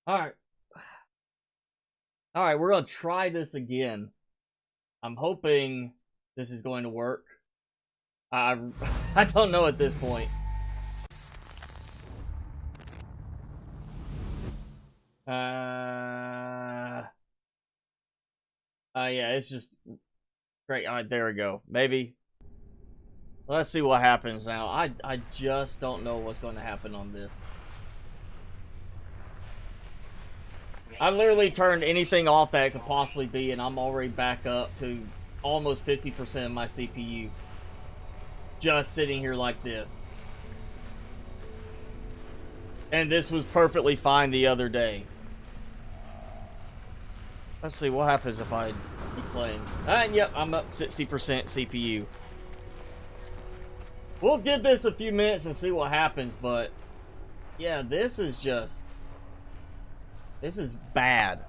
Alright. Alright, we're gonna try this again. I'm hoping this is going to work. I don't know at this point. Yeah, it's just great. Alright, there we go. Maybe. Let's see what happens now. I just don't know what's going to happen on this. I literally turned anything off that could possibly be, and I'm already back up to almost 50% of my CPU. Just sitting here like this. And this was perfectly fine the other day. Let's see what happens if I keep playing. And yep, I'm up 60% CPU. We'll give this a few minutes and see what happens, but yeah, this is bad.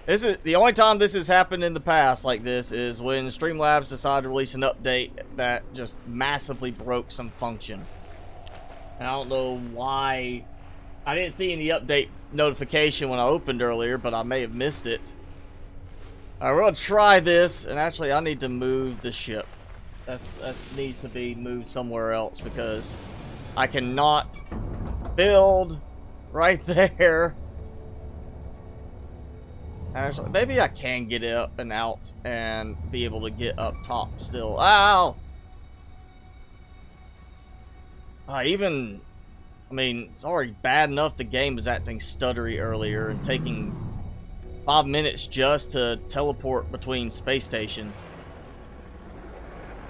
This is the only time this has happened in the past like this is when Streamlabs decided to release an update that just massively broke some function. And I don't know why. I didn't see any update notification when I opened earlier, but I may have missed it. Alright, we're gonna try this, and actually I need to move the ship. That needs to be moved somewhere else because I cannot build right there. Actually, maybe I can get it up and out and be able to get up top still. Ow! I mean, it's already bad enough the game was acting stuttery earlier and taking 5 minutes just to teleport between space stations.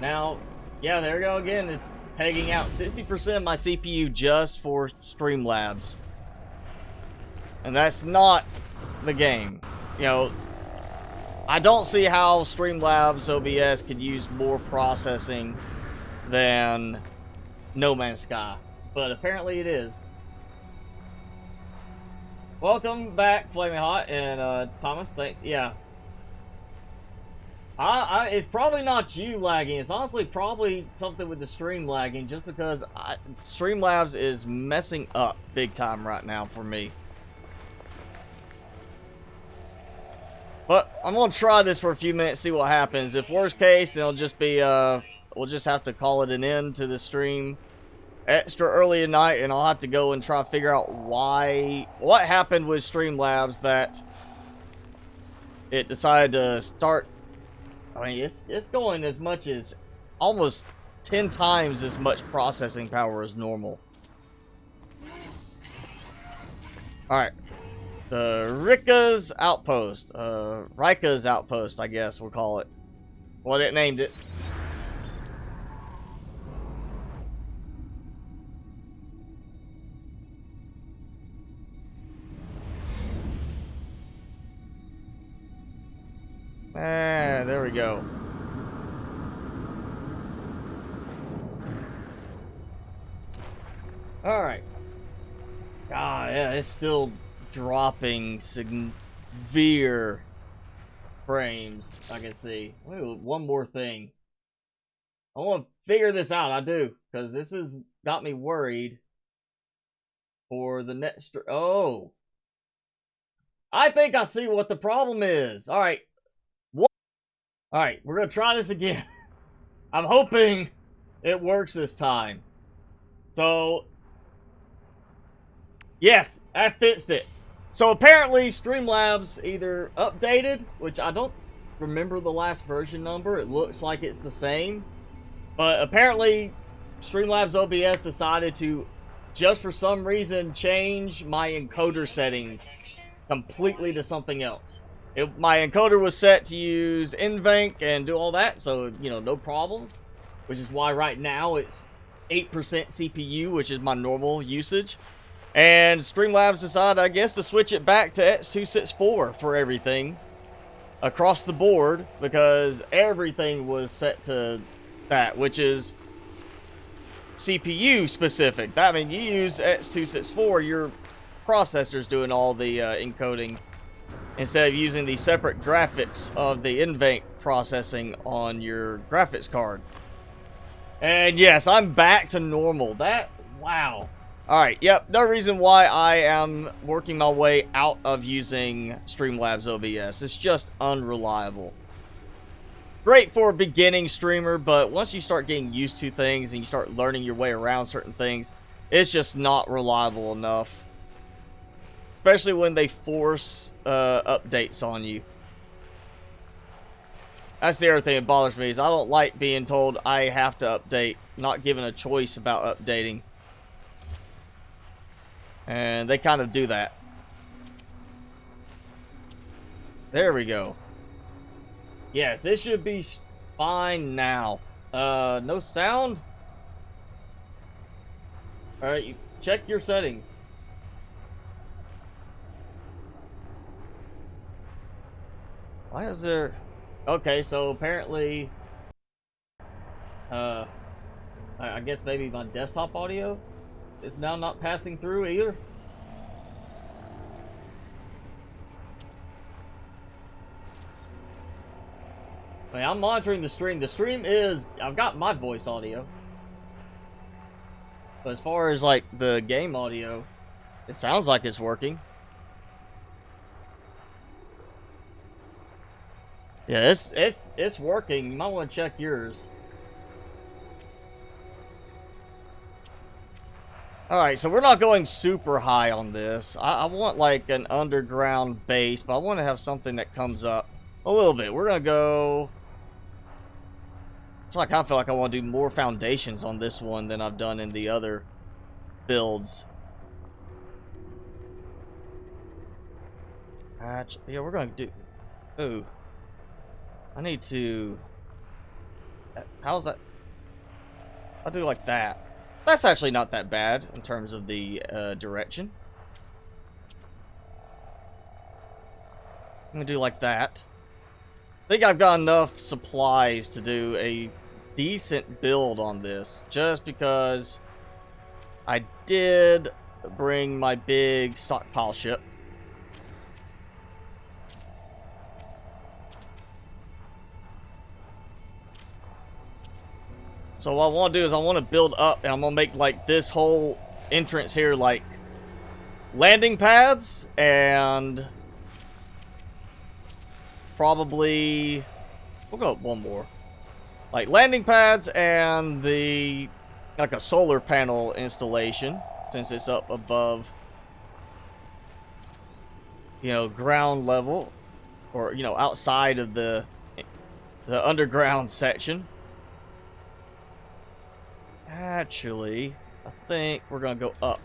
Now, yeah, there we go again. It's pegging out 60% of my CPU just for Streamlabs. And that's not the game. You know, I don't see how Streamlabs OBS could use more processing than No Man's Sky. But apparently it is. Welcome back, Flaming Hot, and Thomas, thanks. Yeah. It's probably not you lagging. It's honestly probably something with the stream lagging, just because Streamlabs is messing up big time right now for me. But I'm gonna try this for a few minutes, see what happens. If worst case, then it'll just be we'll just have to call it an end to the stream extra early at night, and I'll have to go and try to figure out what happened with Streamlabs that it decided to start. I mean, it's going as much as almost 10 times as much processing power as normal. Alright. The Rika's Outpost. Rika's Outpost, I guess we'll call it. What it named it. There we go. Alright. Ah, yeah, it's still dropping severe frames, I can see. Ooh, one more thing. I want to figure this out, I do, because this has got me worried for the next... Oh! I think I see what the problem is. Alright. Alright, we're going to try this again. I'm hoping it works this time. So, yes, I fixed it. So apparently Streamlabs either updated, which I don't remember the last version number. It looks like it's the same. But apparently Streamlabs OBS decided to, just for some reason, change my encoder settings completely to something else. My encoder was set to use NVENC and do all that, so, you know, no problem. Which is why right now it's 8% CPU, which is my normal usage. And Streamlabs decided, I guess, to switch it back to X264 for everything. Across the board, because everything was set to that, which is CPU specific. I mean, you use X264, your processor's doing all the encoding, instead of using the separate graphics of the NVENC processing on your graphics card. And yes, I'm back to normal. Wow. Alright, yep, no reason why I am working my way out of using Streamlabs OBS. It's just unreliable. Great for a beginning streamer, but once you start getting used to things and you start learning your way around certain things, it's just not reliable enough. Especially when they force updates on you. That's the other thing that bothers me, is I don't like being told I have to update, not given a choice about updating. And they kind of do that. There we go. Yes, this should be fine now. No sound? Alright, you check your settings. Why is there... Okay, so apparently... I guess maybe my desktop audio is now not passing through either. I mean, I'm monitoring the stream. The stream is... I've got my voice audio. But as far as, like, the game audio, it sounds like it's working. Yeah, it's working. You might want to check yours. Alright, so we're not going super high on this. I want, like, an underground base, but I want to have something that comes up a little bit. We're going to go... I kind of feel like I want to do more foundations on this one than I've done in the other builds. Yeah, we're going to do... Ooh. I need to... How's that? I'll do like that. That's actually not that bad in terms of the direction. I'm going to do like that. I think I've got enough supplies to do a decent build on this, just because I did bring my big stockpile ship. So what I want to do is I want to build up, and I'm going to make like this whole entrance here like landing pads, and probably we'll go one more. Like landing pads and the like a solar panel installation, since it's up above, you know, ground level, or you know, outside of the underground section. Actually, I think we're gonna go up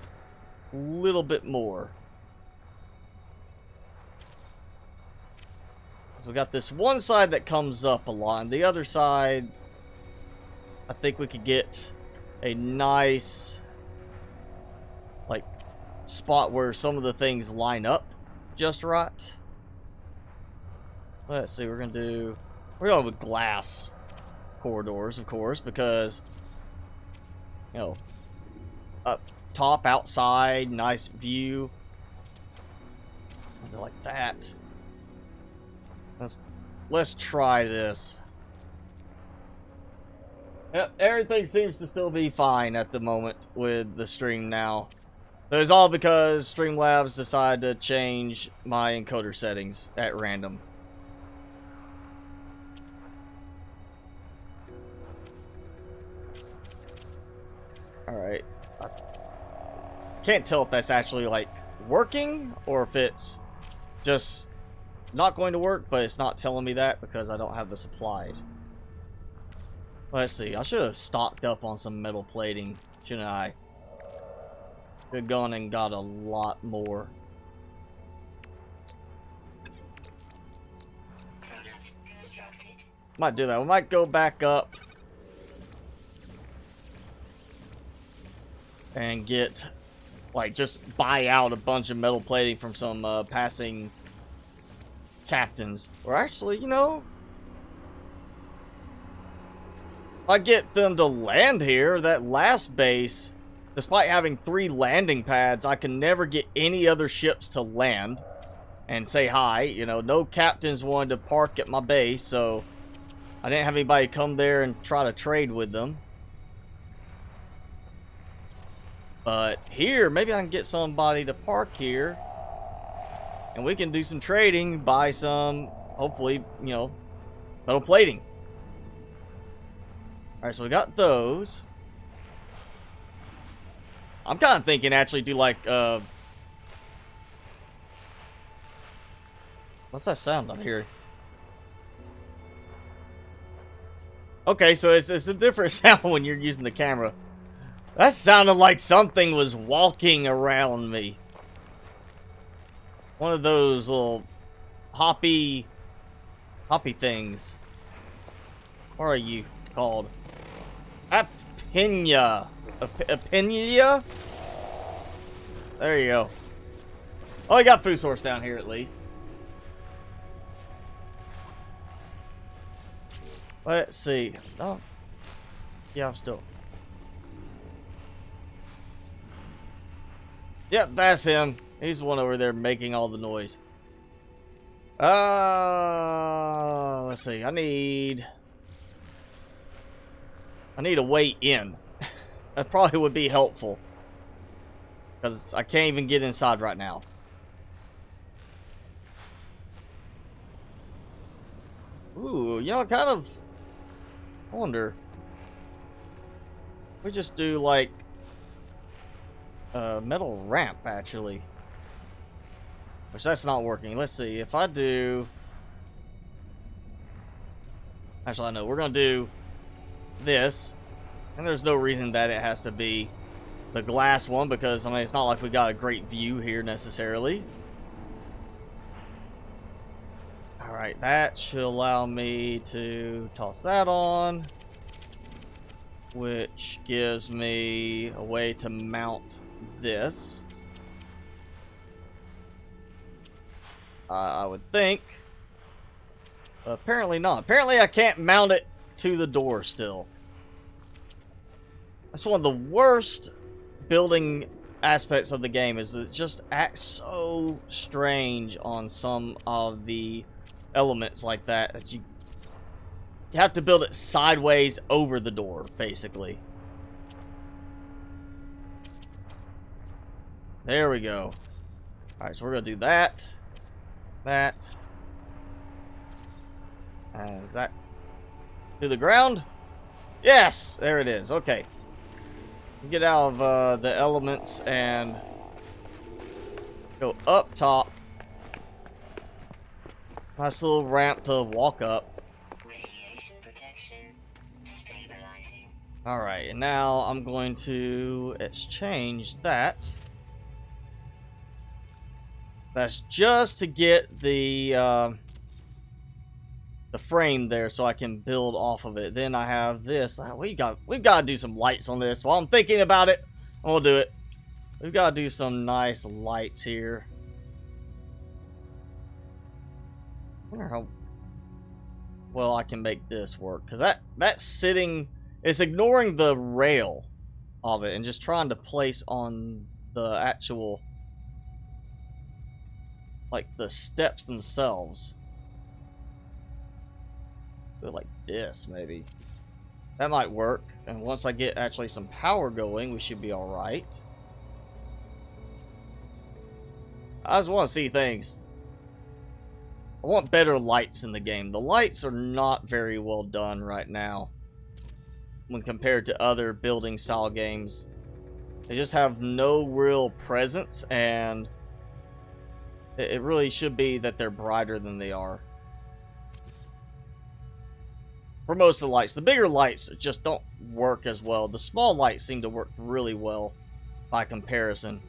a little bit more. So we got this one side that comes up a lot, and the other side, I think we could get a nice, like, spot where some of the things line up just right. Let's see, we're going with glass corridors, of course, because, you know, up top, outside, nice view. Like that. Let's try this. Yep, everything seems to still be fine at the moment with the stream now. It was all because Streamlabs decided to change my encoder settings at random. Alright. I can't tell if that's actually, like, working, or if it's just not going to work, but it's not telling me that because I don't have the supplies. Let's see. I should have stocked up on some metal plating, shouldn't I? Could have gone and got a lot more. Might do that. We might go back up and get, like, just buy out a bunch of metal plating from some passing captains. Or actually, you know, I get them to land here. That last base, despite having 3 landing pads, I can never get any other ships to land and say hi. You know, no captains wanted to park at my base, so I didn't have anybody come there and try to trade with them. But here, maybe I can get somebody to park here. And we can do some trading, buy some, hopefully, you know, metal plating. Alright, so we got those. I'm kind of thinking actually do like, what's that sound I hear? Okay, so it's a different sound when you're using the camera. That sounded like something was walking around me. One of those little hoppy things. What are you called? Apina. Apina? There you go. Oh, I got food source down here at least. Let's see. Oh. Yeah, I'm still. Yep, that's him. He's the one over there making all the noise. Let's see. I need a way in. That probably would be helpful. Because I can't even get inside right now. Ooh, you know, kind of wonder. We just do like a metal ramp, actually. Which that's not working. Let's see. If I do... Actually, I know. We're going to do this. And there's no reason that it has to be the glass one. Because, I mean, it's not like we got a great view here necessarily. Alright, that should allow me to toss that on. Which gives me a way to mount this. I would think. But apparently not. Apparently I can't mount it to the door still. That's one of the worst building aspects of the game, is it just acts so strange on some of the elements like that, that you have to build it sideways over the door, basically. There we go. Alright, so we're going to do that. That. And is that to the ground? Yes! There it is. Okay. Get out of the elements and go up top. Nice little ramp to walk up. Radiation protection stabilizing. Alright, and now I'm going to exchange that. That's just to get the frame there so I can build off of it. Then I have this. We've got to do some lights on this. While I'm thinking about it, I'll do it. We've got to do some nice lights here. I wonder how well I can make this work, because that's sitting, it's ignoring the rail of it and just trying to place on the actual, like the steps themselves. Do it like this, maybe. That might work. And once I get actually some power going, we should be alright. I just want to see things. I want better lights in the game. The lights are not very well done right now when compared to other building style games. They just have no real presence, and it really should be that they're brighter than they are. For most of the lights. The bigger lights just don't work as well. The small lights seem to work really well by comparison.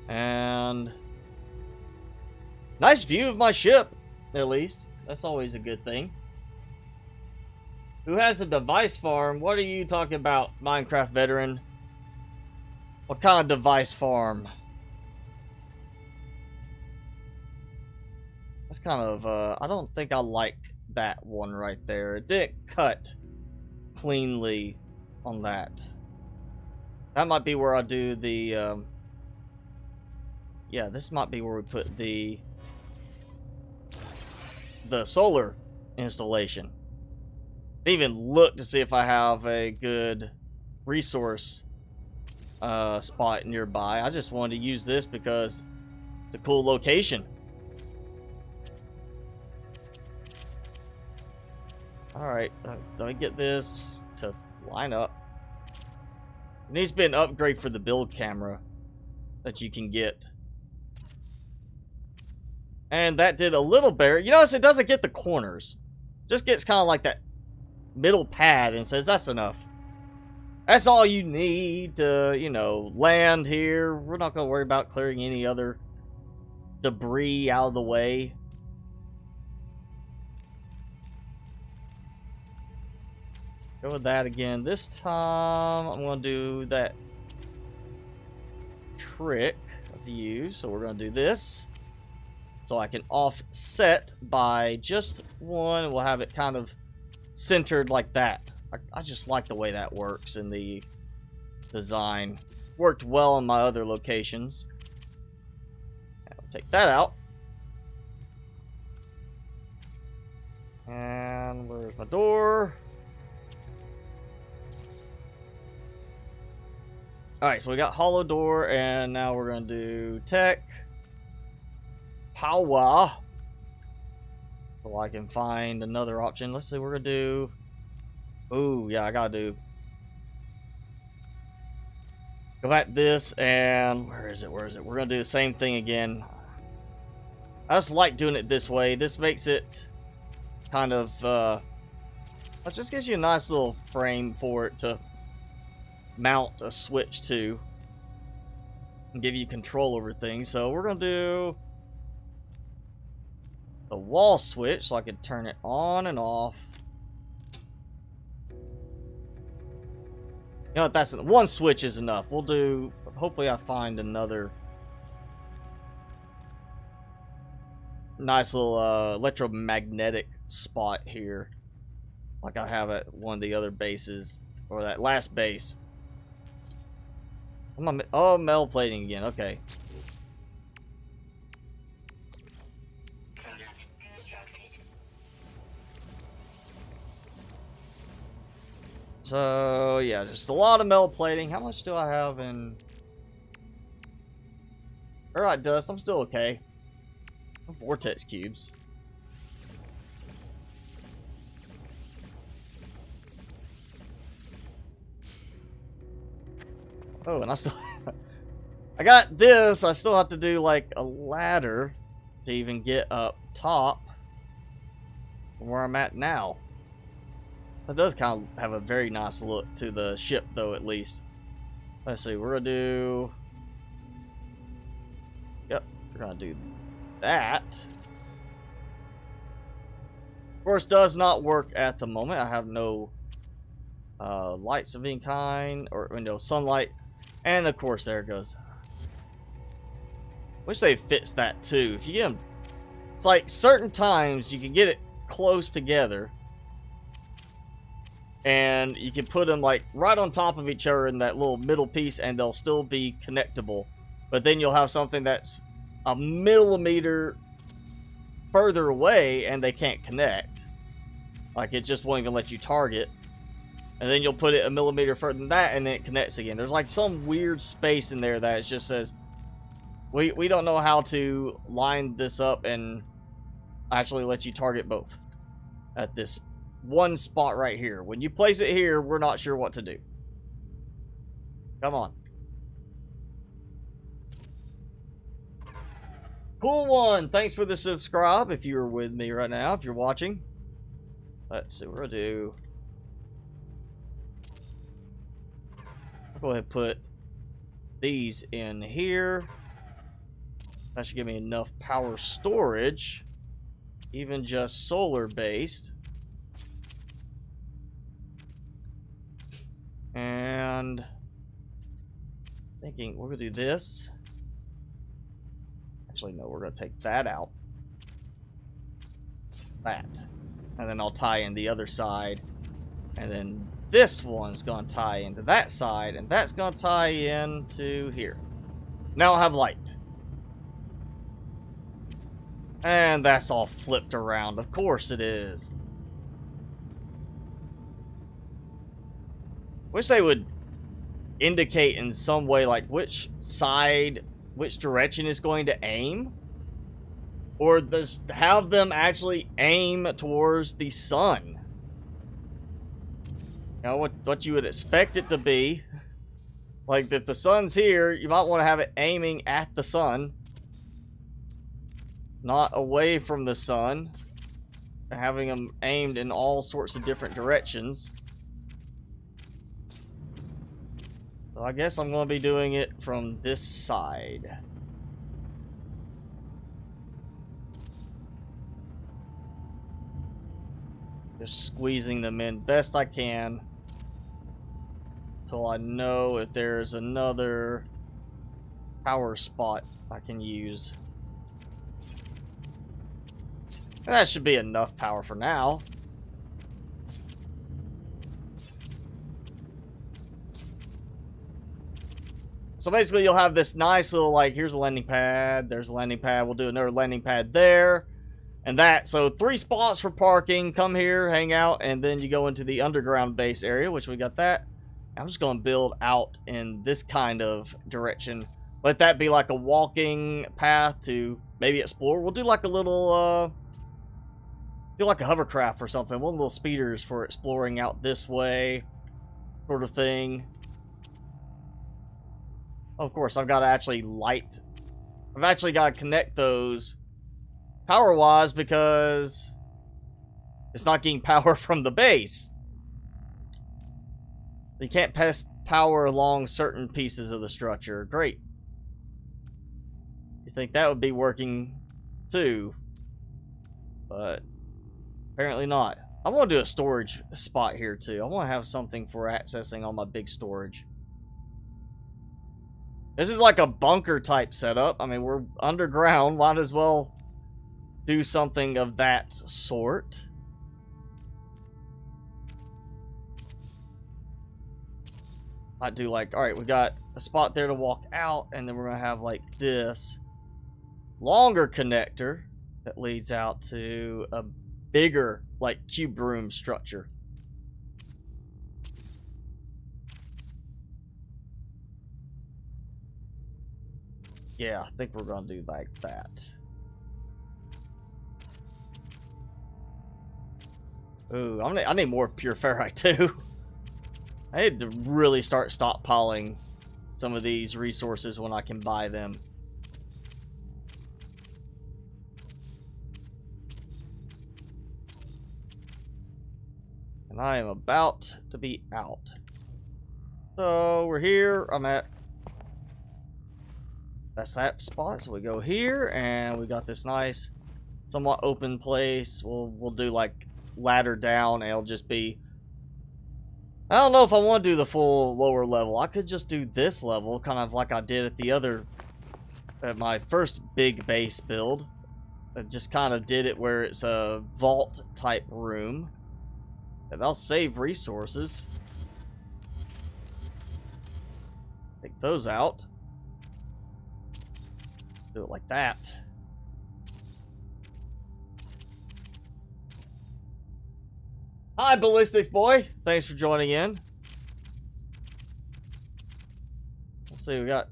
And nice view of my ship, at least. That's always a good thing. Who has a device farm? What are you talking about, Minecraft veteran? What kind of device farm? That's kind of, I don't think I like that one right there. It didn't cut cleanly on that. That might be where I do the, yeah, this might be where we put the solar installation. Even look to see if I have a good resource spot nearby. I just wanted to use this because it's a cool location. Alright, let me get this to line up. It needs to be an upgrade for the build camera that you can get. And that did a little better. You notice it doesn't get the corners. Just gets kind of like that middle pad and says that's enough. That's all you need to, you know, land here. We're not going to worry about clearing any other debris out of the way. Go with that again. This time, I'm going to do that trick of use. So we're going to do this. So I can offset by just one. We'll have it kind of centered like that. I just like the way that works in the design. Worked well in my other locations. I'll take that out. And where's my door? Alright, so we got hollow door, and now we're going to do tech. Power. So I can find another option. Let's see, we're going to do... Ooh, yeah, I got to do... Go back to this, and... Where is it? Where is it? We're going to do the same thing again. I just like doing it this way. This makes it kind of... it just gives you a nice little frame for it to mount a switch to and give you control over things. So we're gonna do the wall switch so I can turn it on and off. You know what, that's one switch is enough. We'll do, hopefully I find another nice little electromagnetic spot here like I have at one of the other bases, or that last base. Oh, metal plating again. Okay. So, yeah, just a lot of metal plating. How much do I have in... Alright, dust. I'm still okay. Vortex cubes. Oh, and I still... I got this. I still have to do, like, a ladder to even get up top from where I'm at now. That does kind of have a very nice look to the ship, though, at least. Let's see. We're going to do... Yep. We're going to do that. Of course, does not work at the moment. I have no lights of any kind, or, you know, sunlight. And of course, there it goes. Wish they fixed that too. If you get them, it's like certain times you can get it close together, and you can put them like right on top of each other in that little middle piece, and they'll still be connectable. But then you'll have something that's a millimeter further away, and they can't connect. Like it just won't even let you target. And then you'll put it a millimeter further than that, and then it connects again. There's like some weird space in there that it just says, we don't know how to line this up and actually let you target both at this one spot right here. When you place it here, we're not sure what to do. Come on. Cool one. Thanks for the subscribe if you're with me right now, if you're watching. Let's see what we'll do. I'll go ahead and put these in here. That should give me enough power storage, even just solar based. And thinking we're gonna do this. Actually, no, we're gonna take that out. That. And then I'll tie in the other side. And then this one's gonna tie into that side, and that's gonna tie into here. Now I'll have light. And that's all flipped around. Of course it is. Wish they would indicate in some way, like which side, which direction is going to aim, or just have them actually aim towards the sun. You know, what you would expect it to be. Like, if the sun's here, you might want to have it aiming at the sun, not away from the sun, having them aimed in all sorts of different directions. So I guess I'm going to be doing it from this side. Just squeezing them in best I can until I know if there's another power spot I can use. And that should be enough power for now. So basically you'll have this nice little, like, here's a landing pad, there's a landing pad, we'll do another landing pad there, and that. So 3 spots for parking, come here, hang out, and then you go into the underground base area, which we got that. I'm just going to build out in this kind of direction. Let that be like a walking path to maybe explore. We'll do like a little, do like a hovercraft or something, one of the little speeders for exploring out this way, sort of thing. Of course, I've got to actually light. I've actually got to connect those power-wise because it's not getting power from the base. You can't pass power along certain pieces of the structure. Great. You think that would be working too, but apparently not. I want to do a storage spot here too. I want to have something for accessing all my big storage. This is like a bunker type setup. I mean, we're underground. Might as well do something of that sort. I'd do like, alright, we got a spot there to walk out, and then we're going to have like this longer connector that leads out to a bigger, like, cube room structure. Yeah, I think we're gonna do like that. Ooh, I need more pure ferrite too. I need to really start stockpiling some of these resources when I can buy them. And I am about to be out. So we're here. I'm at, that's that spot. So we go here, and we got this nice, somewhat open place. We'll do like ladder down, and it'll just be. I don't know if I want to do the full lower level. I could just do this level, kind of like I did at the other, at my first big base build. I just kind of did it where it's a vault type room. And I'll save resources. Take those out. Do it like that. Hi, Ballistics Boy. Thanks for joining in. Let's see, we got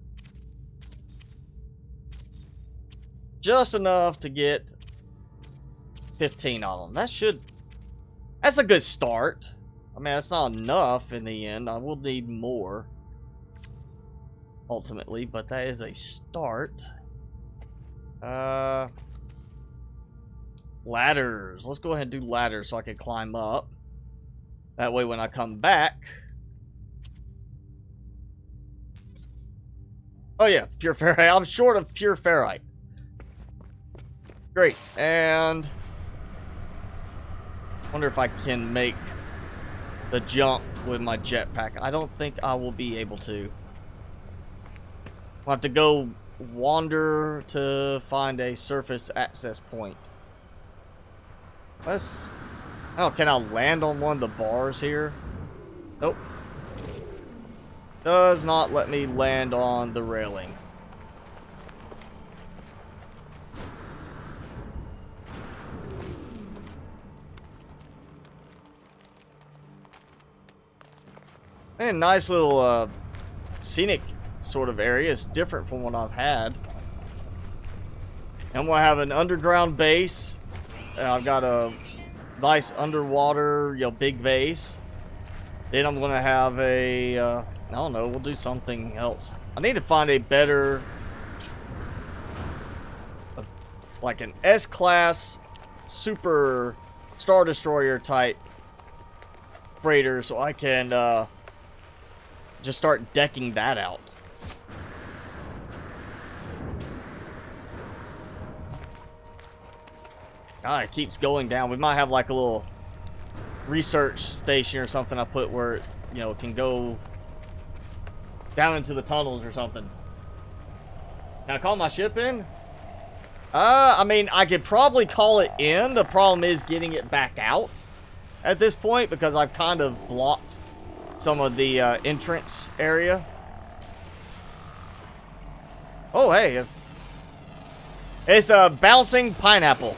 just enough to get 15 on them. That's a good start. I mean, that's not enough in the end. I will need more ultimately, but that is a start. Ladders. Let's go ahead and do ladders so I can climb up. That way when I come back. Oh yeah, pure ferrite. I'm short of pure ferrite. Great. And wonder if I can make the jump with my jetpack. I don't think I will be able to. I'll have to go wander to find a surface access point. Let's... Oh, can I land on one of the bars here? Nope. Does not let me land on the railing. And nice little scenic sort of area. It's different from what I've had. And we'll have an underground base. I've got a nice underwater, big base. Then I'm gonna have a, I don't know, we'll do something else. I need to find a better, like an S-class super Star Destroyer type freighter, so I can just start decking that out. Ah, it keeps going down. We might have like a little research station or something I put where it, it can go down into the tunnels or something. Can I call my ship in? I mean, I could probably call it in. The problem is getting it back out at this point because I've kind of blocked some of the entrance area. Oh, hey, it's a bouncing pineapple.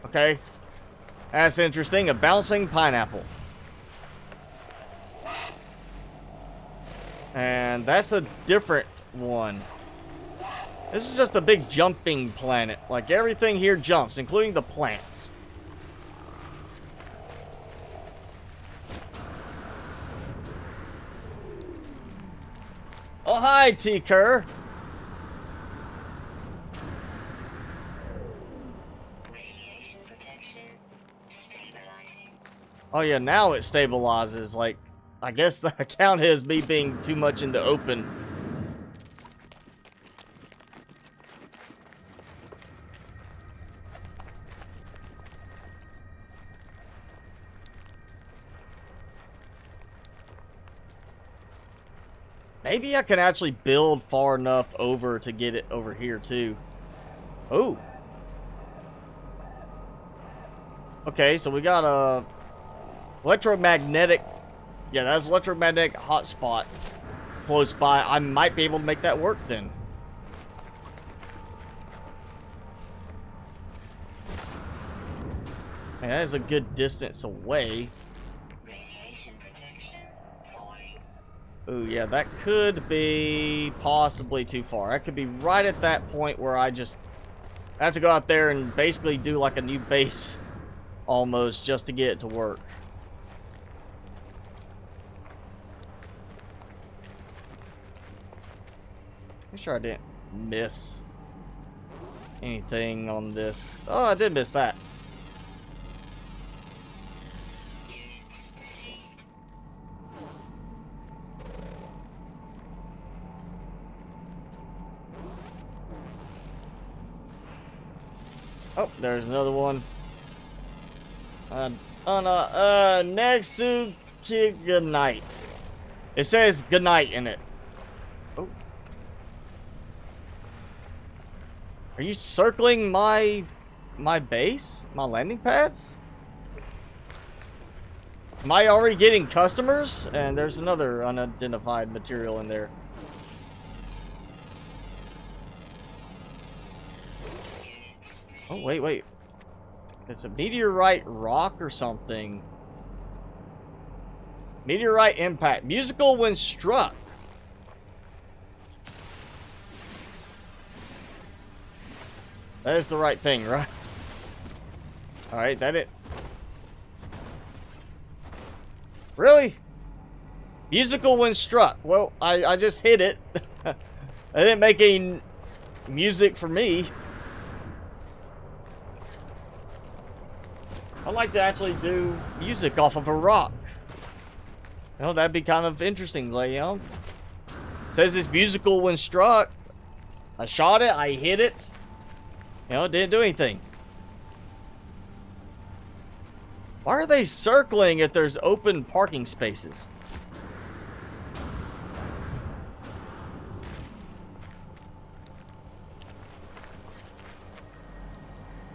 Okay, that's interesting. A bouncing pineapple. And that's a different one. This is just a big jumping planet. Like, everything here jumps, including the plants. Oh, hi, T-Cur. Radiation protection stabilizing. Oh, yeah, now it stabilizes. Like, I guess the account is me being too much in the open. Maybe I can actually build far enough over to get it over here, too. Oh. Okay, so we got a electromagnetic... Yeah, that's electromagnetic hotspot close by. I might be able to make that work, then. Man, that is a good distance away. Oh, yeah, that could be possibly too far. That could be right at that point where I have to go out there and basically do like a new base almost just to get it to work. Make sure I didn't miss anything on this. Oh, I did miss that. Oh, there's another one. Next to good night. It says good night in it. Oh. Are you circling my base? My landing pads? Am I already getting customers? And there's another unidentified material in there. Oh, wait. It's a meteorite rock or something. Meteorite impact. Musical when struck. That is the right thing, right? Alright, that it. Really? Musical when struck. Well, I just hit it. I didn't make any music for me. I'd like to actually do music off of a rock. That'd be kind of interesting, like, It says it's musical when struck. I shot it, I hit it. It didn't do anything. Why are they circling if there's open parking spaces?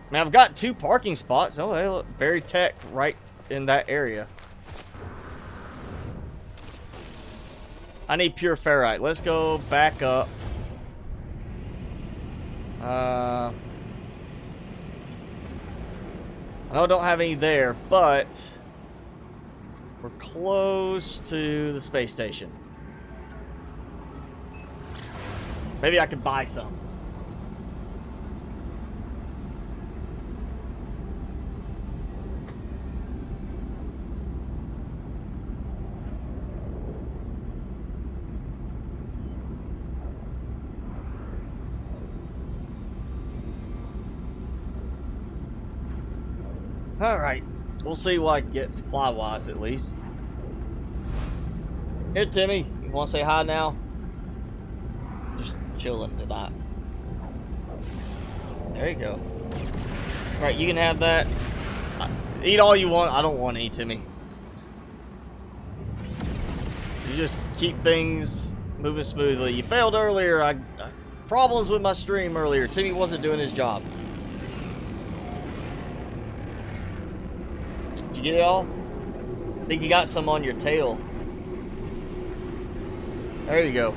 I mean, I've got 2 parking spots. Oh, hey, look, Berry Tech right in that area. I need pure ferrite. Let's go back up. I know I don't have any there, but we're close to the space station. Maybe I could buy some. Alright, we'll see what I can get supply-wise at least. Here, Timmy, you want to say hi now? Just chilling tonight. There you go. Alright, you can have that. Eat all you want. I don't want any, Timmy. You just keep things moving smoothly. You failed earlier. Problems with my stream earlier. Timmy wasn't doing his job. Did you get it all? I think you got some on your tail. There you go.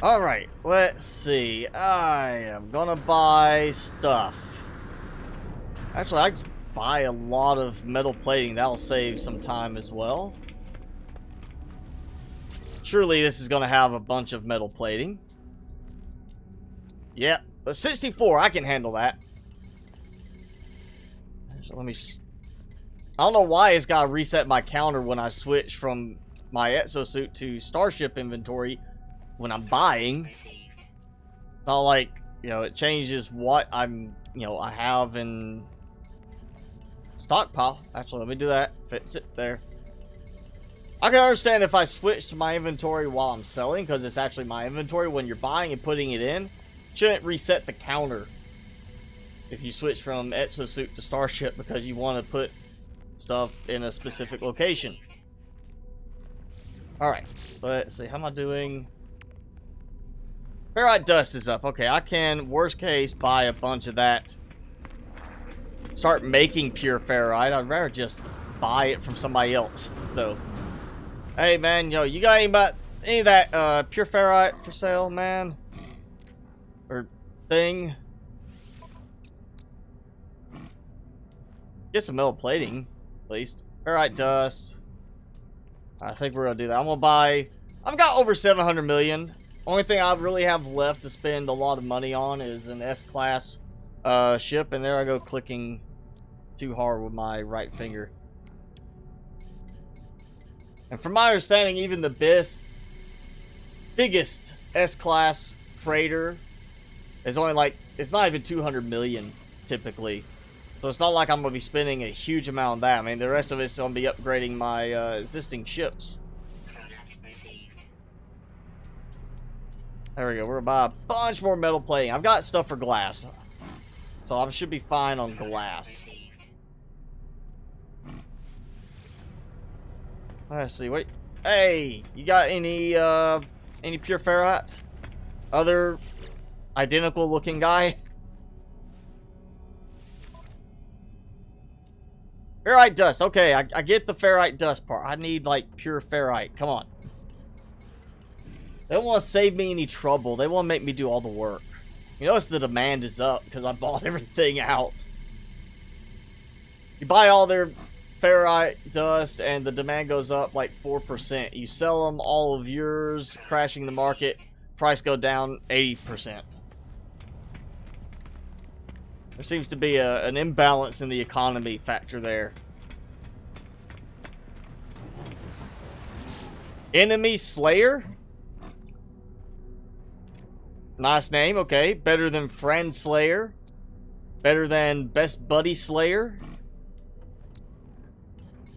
Alright, let's see. I am gonna buy stuff. Actually, I can buy a lot of metal plating. That'll save some time as well. Surely this is gonna have a bunch of metal plating. Yep, the 64, I can handle that. So let me... I don't know why it's got to reset my counter when I switch from my exosuit to Starship inventory when I'm buying. It's not like, you know, it changes what I'm, you know, I have in stockpile. Actually, let me do that. Fits it there. I can understand if I switch to my inventory while I'm selling, because it's actually my inventory. When you're buying and putting it in, shouldn't reset the counter if you switch from exosuit to Starship because you want to put stuff in a specific location. Alright, let's see. How am I doing? Ferrite dust is up. Okay, I can, worst case, buy a bunch of that. Start making pure ferrite. I'd rather just buy it from somebody else, though. Hey, man, yo, you got any of that pure ferrite for sale, man? Or thing? Get some metal plating, at least. Ferrite dust. I think we're gonna do that. I'm gonna buy... I've got over 700 million. Only thing I really have left to spend a lot of money on is an S-class ship. And there I go clicking too hard with my right finger. And from my understanding, even the biggest S-class freighter is only like... It's not even 200 million, typically. So it's not like I'm going to be spending a huge amount on that. I mean, the rest of it's going to be upgrading my existing ships. There we go. We're going to buy a bunch more metal plating. I've got stuff for glass. So I should be fine on glass. Let's see. Wait. Hey! You got any pure ferrite? Other identical looking guy? Ferrite dust. Okay, I get the ferrite dust part. I need, like, pure ferrite. Come on. They don't want to save me any trouble. They want to make me do all the work. You notice the demand is up because I bought everything out. You buy all their ferrite dust and the demand goes up like 4%. You sell them all of yours, crashing the market. Price go down 80%. There seems to be an imbalance in the economy factor there. Enemy Slayer? Nice name, okay. Better than Friend Slayer. Better than Best Buddy Slayer.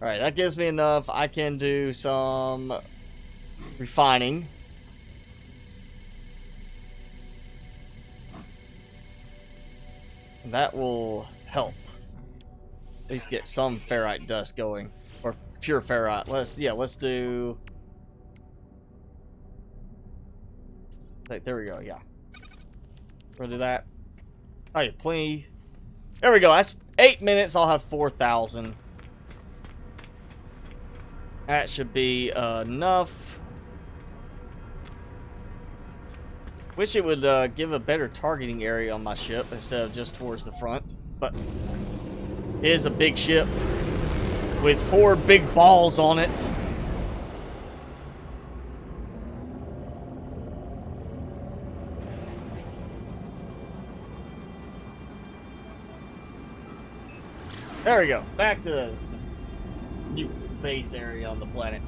Alright, that gives me enough. I can do some refining. That will help. At least get some ferrite dust going. Or pure ferrite. Let's do... There we go, yeah. We'll do that. Oh, yeah, plenty. There we go. That's 8 minutes. I'll have 4,000. That should be enough. Wish it would give a better targeting area on my ship instead of just towards the front. But it is a big ship with 4 big balls on it. There we go. Back to the new base area on the planet.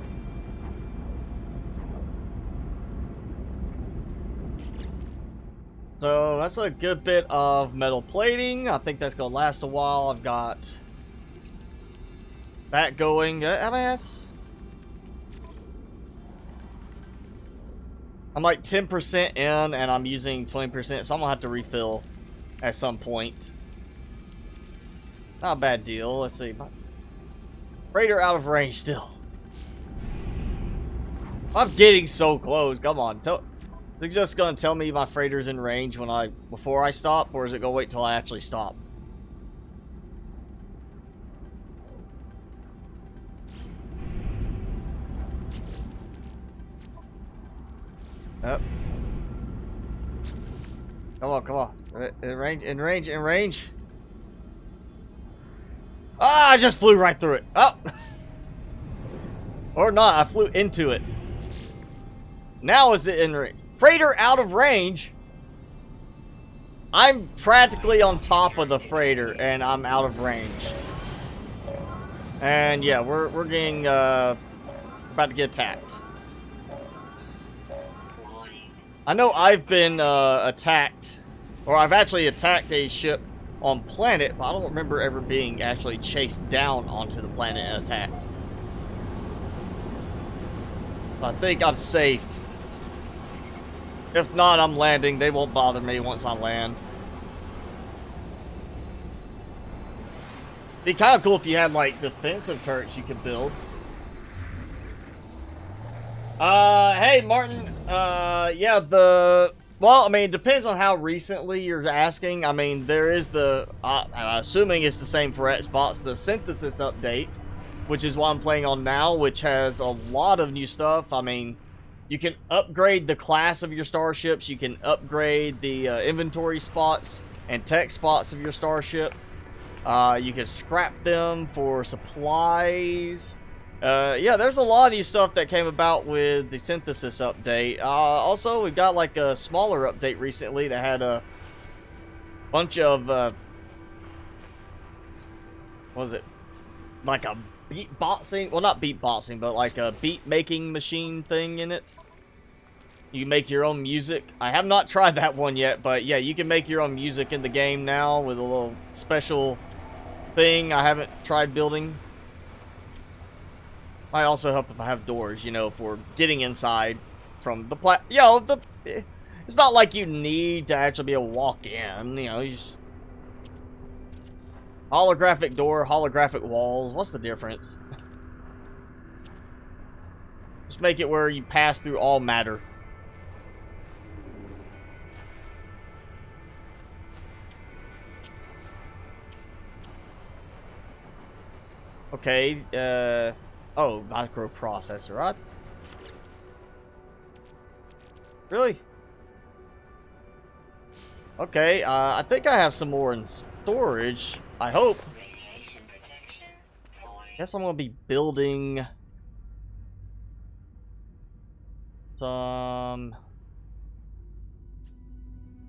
So that's a good bit of metal plating. I think that's gonna last a while. I've got that going. I mean, I'm like 10% in, and I'm using 20%, so I'm gonna have to refill at some point. Not a bad deal. Let's see. Freighter out of range still. I'm getting so close. Come on. They're just gonna tell me my freighter's in range before I stop, or is it gonna wait till I actually stop? Yep. Come on, come on. In range, in range, in range. Ah, I just flew right through it. Oh! Or not, I flew into it. Now is it in range? Freighter out of range? I'm practically on top of the freighter, and I'm out of range. And yeah, we're getting, about to get attacked. I know I've been, attacked, or I've actually attacked a ship on planet, but I don't remember ever being actually chased down onto the planet and attacked. I think I'm safe. If not, I'm landing. They won't bother me once I land. Be kind of cool if you had like defensive turrets you could build. Hey Martin. Yeah, well, I mean, it depends on how recently you're asking. I mean, there is I'm assuming it's the same for Xbox, the Synthesis update, which is what I'm playing on now, which has a lot of new stuff. I mean, you can upgrade the class of your starships. You can upgrade the inventory spots and tech spots of your starship. You can scrap them for supplies. Yeah, there's a lot of new stuff that came about with the Synthesis update. Also, we got like a smaller update recently that had a bunch of, what was it? Like a beatboxing, well, not beatboxing, but like a beat making machine thing in it. You make your own music. I have not tried that one yet, but yeah, you can make your own music in the game now with a little special thing I haven't tried building. Might also help if I have doors, you know, for getting inside from the it's not like you need to actually be able to walk in, you know, you just... Holographic door, holographic walls, what's the difference? Just make it where you pass through all matter. Okay, oh, microprocessor, right? Really? Okay, I think I have some more in storage. I hope. Guess I'm gonna be building some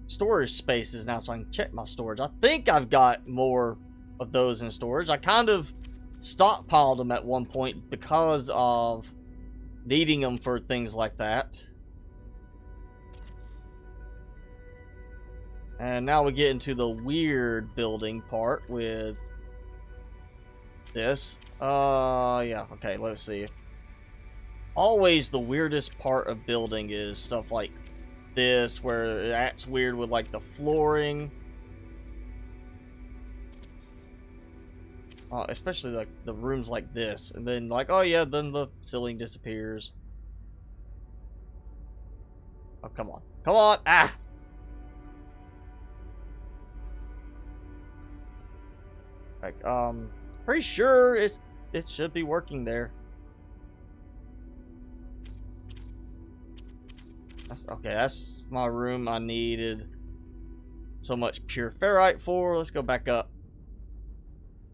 storage spaces now so I can check my storage. I think I've got more of those in storage. I kind of stockpiled them at one point because of needing them for things like that. And now we get into the weird building part with this. Yeah, okay, let's see. Always the weirdest part of building is stuff like this, where it acts weird with like the flooring. Especially like the rooms like this, and then like, oh yeah, then the ceiling disappears. Oh, come on. Come on! Ah! Like, pretty sure it should be working there. Okay, that's my room I needed so much pure ferrite for. Let's go back up.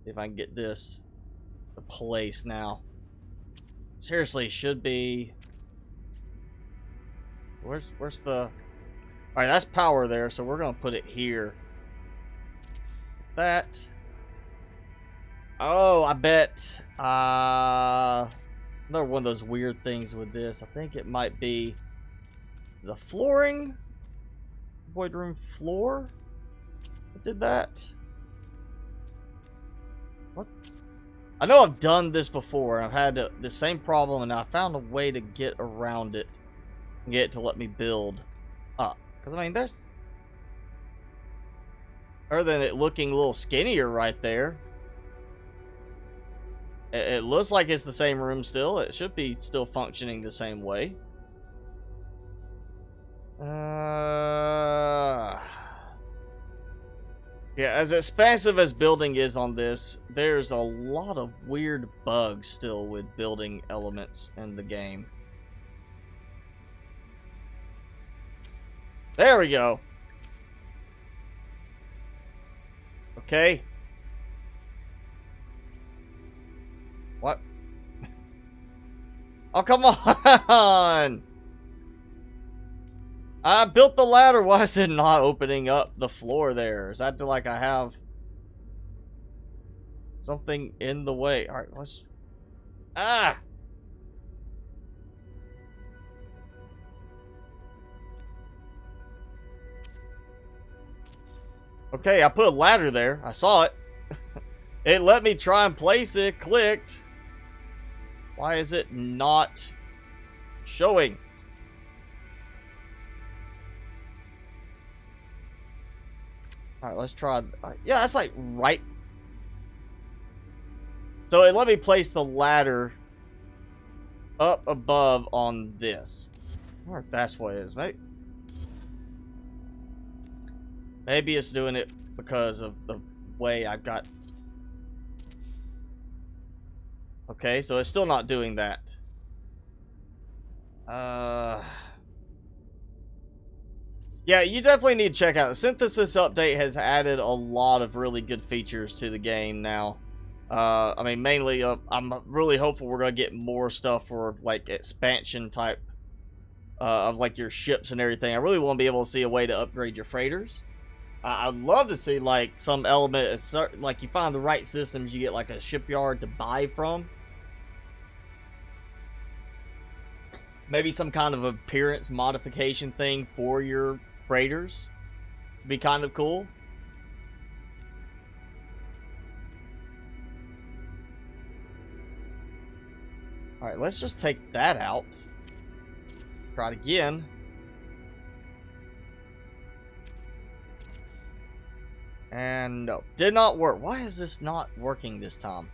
See if I can get this to place now. Seriously, should be... Where's the... Alright, that's power there, so we're gonna put it here. That... Oh, I bet... another one of those weird things with this. I think it might be... the flooring? Void room floor? I did that? What? I know I've done this before. I've had the same problem, and I found a way to get around it. And get it to let me build up. Because, I mean, there's... other than it looking a little skinnier right there. It looks like it's the same room still. It should be still functioning the same way. Yeah, as expansive as building is on this, there's a lot of weird bugs still with building elements in the game. There we go. Okay. What? Oh, come on! I built the ladder. Why is it not opening up the floor there? Is that like I have something in the way? Alright, let's... Ah! Okay, I put a ladder there. I saw it. It let me try and place it. Clicked. Why is it not showing? Alright, let's try. Yeah, that's like right. So it let me place the ladder up above on this. I wonder if that's what it is, mate. Maybe it's doing it because of the way I've got... Okay, so it's still not doing that. Yeah, you definitely need to check out. The Synthesis update has added a lot of really good features to the game now. I mean, mainly, I'm really hopeful we're going to get more stuff for, like, expansion type of, like, your ships and everything. I really want to be able to see a way to upgrade your freighters. I'd love to see, like, some element, like, you find the right systems, you get, like, a shipyard to buy from. Maybe some kind of appearance modification thing for your freighters. Be kind of cool. Alright, let's just take that out. Try it again. And no, did not work. Why is this not working this time?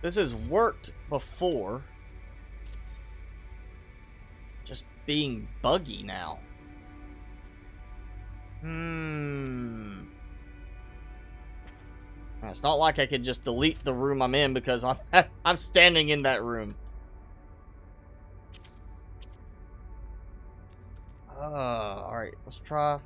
This has worked before. Just being buggy now. It's not like I could just delete the room I'm in because I'm standing in that room. Alright, let's try.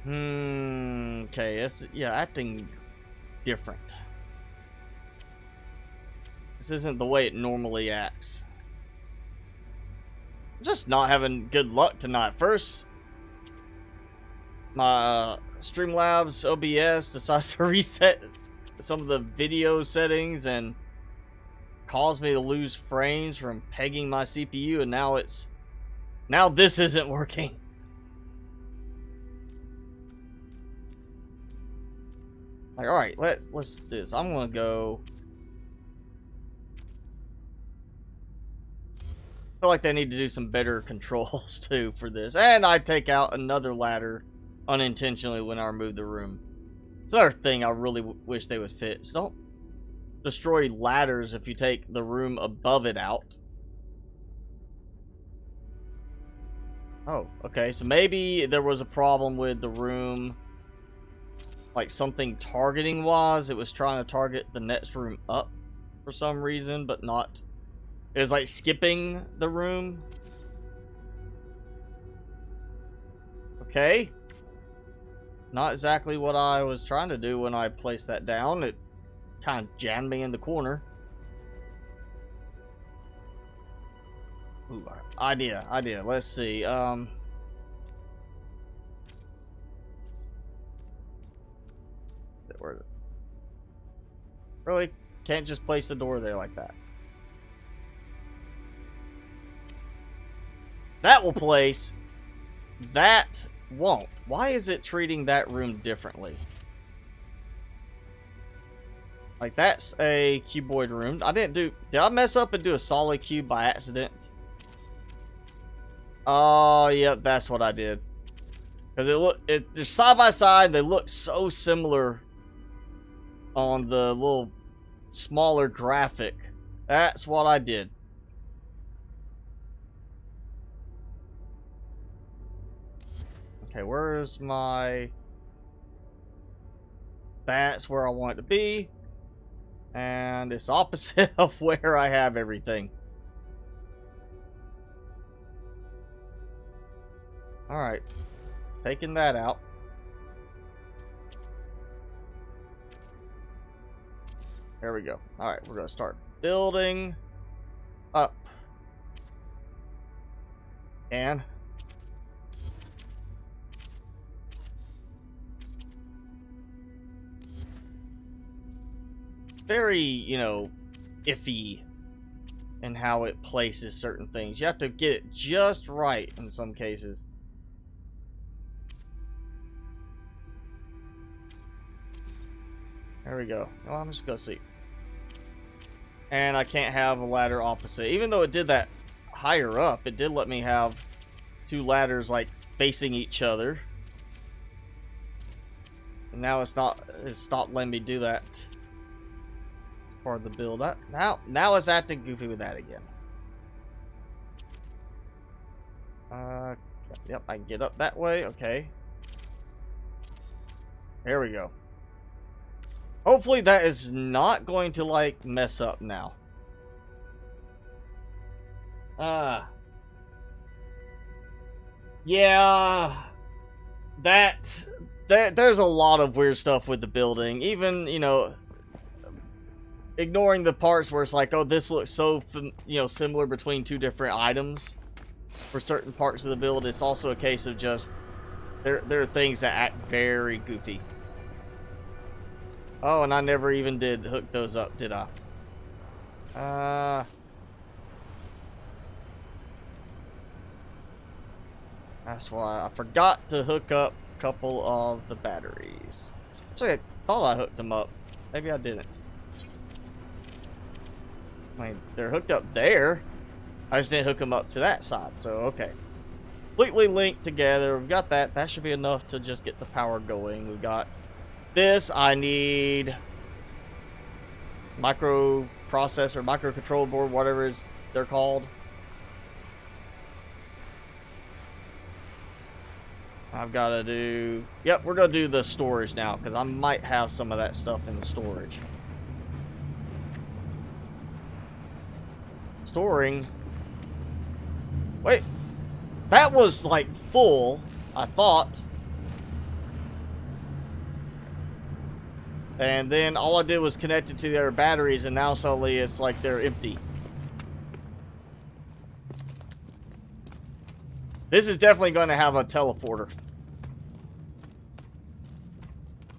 Okay, it's, yeah, acting different. This isn't the way it normally acts. I'm just not having good luck tonight. First, my Streamlabs OBS decides to reset some of the video settings and cause me to lose frames from pegging my CPU, and now this isn't working. Like, alright, let's do this. I'm gonna go. I feel like they need to do some better controls too for this. And I take out another ladder unintentionally when I remove the room. It's another thing I really wish they would fix. Don't destroy ladders if you take the room above it out. Oh, okay. So maybe there was a problem with the room. Like something targeting wise. It was trying to target the next room up for some reason, but not. It was like skipping the room. Okay. Not exactly what I was trying to do when I placed that down. It kind of jammed me in the corner. Ooh, idea. Let's see. Where? Really? Can't just place the door there like that. That will place. That won't. Why is it treating that room differently? Like, that's a cuboid room. Did I mess up and do a solid cube by accident? Oh, yep, that's what I did. Because they're side by side. They look so similar on the little smaller graphic. That's what I did. Okay, where's my... That's where I want it to be. And it's opposite of where I have everything. Alright. Taking that out. There we go. Alright, we're going to start building up. And very, you know, iffy in how it places certain things. You have to get it just right in some cases. There we go. Well, I'm just gonna see. And I can't have a ladder opposite. Even though it did that higher up, it did let me have two ladders like facing each other. And now it's stopped letting me do that. Part of the build up. Now it's acting goofy with that again. Yep, I can get up that way. Okay. There we go. Hopefully that is not going to like mess up now. Yeah. There's a lot of weird stuff with the building. Even, you know, ignoring the parts where it's like, oh, this looks so, you know, similar between two different items for certain parts of the build. It's also a case of just there are things that act very goofy. Oh, and I never even did hook those up, did I? That's why I forgot to hook up a couple of the batteries. Actually, I thought I hooked them up. Maybe I didn't. I mean, they're hooked up there. I just didn't hook them up to that side, so okay. Completely linked together. We've got that. That should be enough to just get the power going. We've got this. I need microprocessor, microcontroller board, whatever they're called. I've got to do... Yep, we're going to do the storage now, because I might have some of that stuff in the storage. Storing. Wait. That was, like, full, I thought. And then all I did was connect it to their batteries, and now suddenly it's like they're empty. This is definitely going to have a teleporter.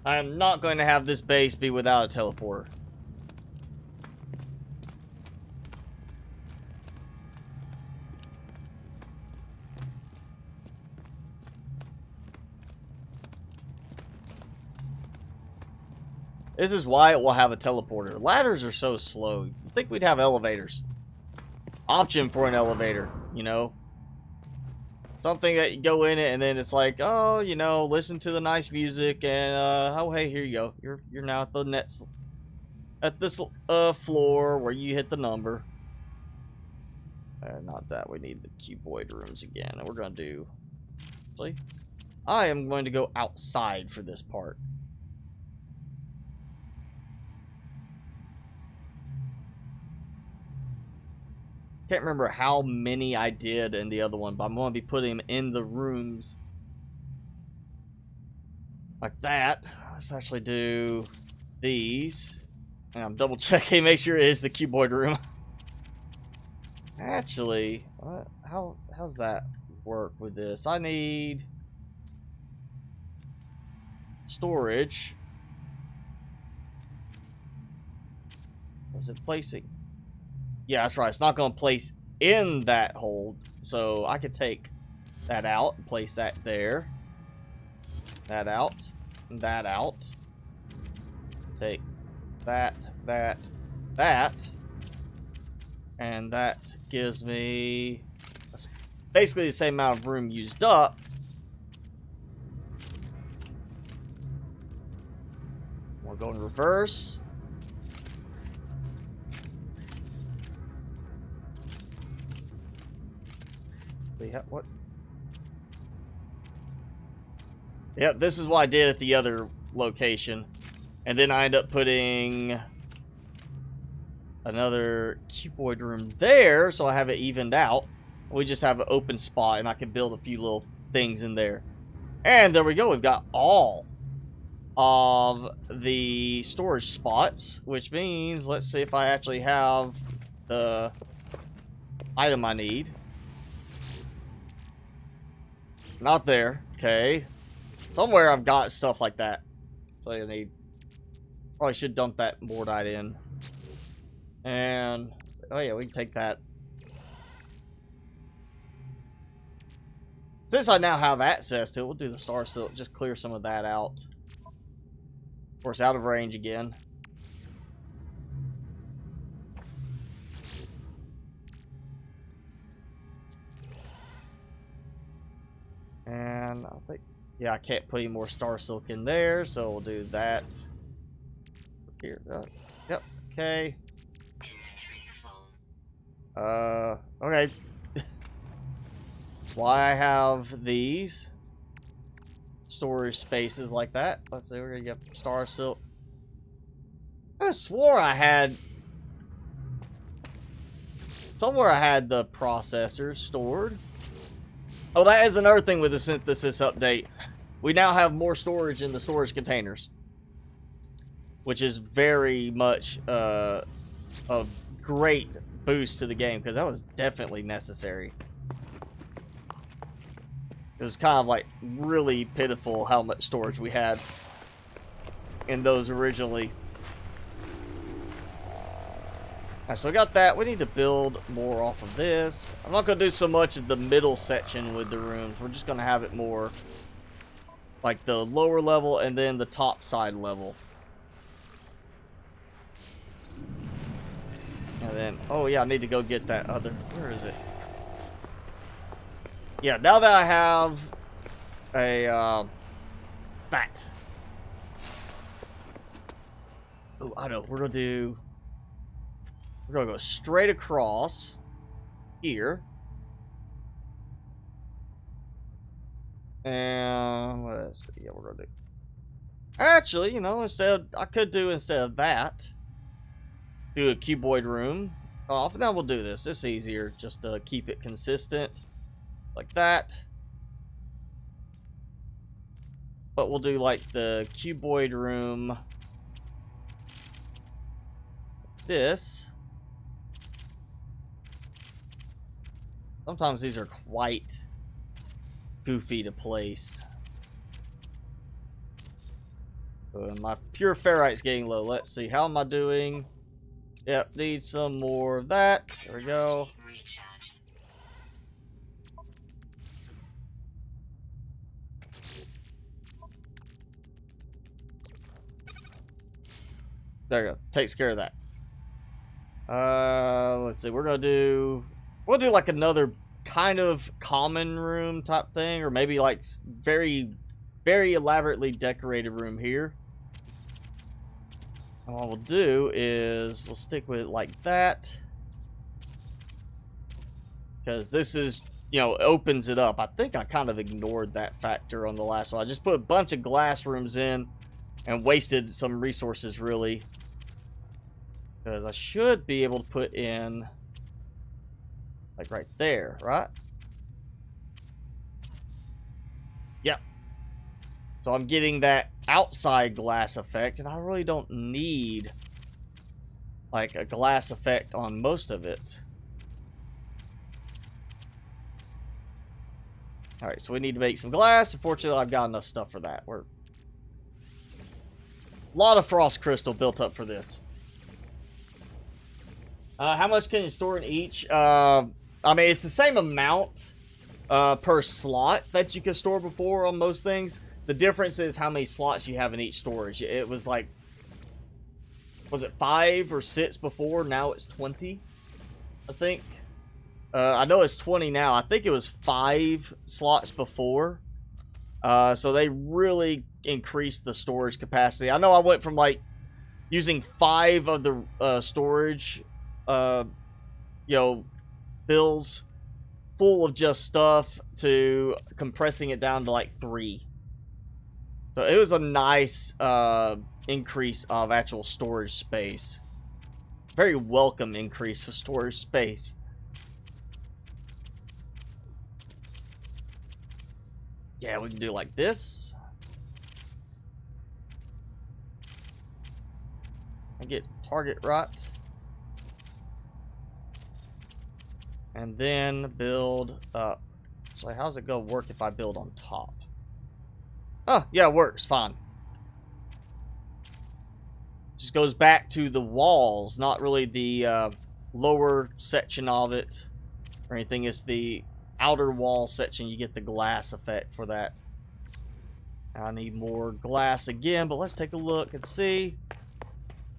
I am not going to have this base be without a teleporter. This is why it will have a teleporter. Ladders are so slow. You'd think we'd have elevators. Option for an elevator, you know? Something that you go in it and then it's like, oh, you know, listen to the nice music and, oh, hey, here you go. You're now at the next, at this, floor where you hit the number. Not that. We need the cuboid rooms again. And we're going to do... Actually, I am going to go outside for this part. Can't remember how many I did in the other one, but I'm going to be putting them in the rooms like that. Let's actually do these. And I'm double checking, make sure it is the cuboid room. Actually, how's that work with this? I need storage. Was it placing? Yeah, that's right. It's not going to place in that hole. So I could take that out and place that there. That out. And that out. Take that. And that gives me basically the same amount of room used up. We'll go in reverse. What? Yep, this is what I did at the other location. And then I end up putting another cuboid room there, so I have it evened out. We just have an open spot, and I can build a few little things in there. And there we go. We've got all of the storage spots, which means, let's see if I actually have the item I need. Not there. Okay. Somewhere I've got stuff like that. So I need... Probably should dump that Mordite in. And... Oh yeah, we can take that. Since I now have access to it, we'll do the star silk. Just clear some of that out. Of course, out of range again. And I think, yeah, I can't put any more star silk in there, so we'll do that. Here, yep, okay. Okay. Why I have these storage spaces like that? Let's see, we're gonna get star silk. I swore I had somewhere I had the processor stored. Oh, that is another thing with the synthesis update. We now have more storage in the storage containers, which is very much a great boost to the game, because that was definitely necessary. It was kind of like really pitiful how much storage we had in those originally. Alright, so we got that. We need to build more off of this. I'm not going to do so much of the middle section with the rooms. We're just going to have it more like the lower level and then the top side level. And then, oh yeah, I need to go get that other, where is it? Yeah, now that I have a, that. Oh, I know, we're going to go straight across here. And let's see, yeah, we're going to do. Actually, you know, instead of that, do a cuboid room off. Now we'll do this. It's easier just to keep it consistent like that. But we'll do like the cuboid room. This. Sometimes these are quite goofy to place. My pure ferrite's getting low. Let's see. How am I doing? Yep, need some more of that. There we go. There you go. Takes care of that. Let's see. We'll do like another kind of common room type thing, or maybe like very, very elaborately decorated room here. And what we'll do is we'll stick with it like that. because this is, you know, opens it up. I think I kind of ignored that factor on the last one. I just put a bunch of glass rooms in and wasted some resources, really. Because I should be able to put in, like, right there, right? Yep. So I'm getting that outside glass effect, and I really don't need, like, a glass effect on most of it. Alright, so we need to make some glass. Unfortunately, I've got enough stuff for that. A lot of frost crystal built up for this. How much can you store in each? I mean, it's the same amount per slot that you could store before on most things. The difference is how many slots you have in each storage. It was like, was it 5 or 6 before? Now it's 20, I think. I know it's 20 now. I think it was 5 slots before. So they really increased the storage capacity. I know I went from like using 5 of the storage, you know, bills full of just stuff to compressing it down to like 3. So it was a nice increase of actual storage space. Very welcome increase of storage space. Yeah, we can do like this. I get target right. And then build up. So how's it gonna work if I build on top? Oh, yeah, it works fine. Just goes back to the walls, not really the lower section of it or anything. It's the outer wall section. You get the glass effect for that. I need more glass again, but let's take a look and see.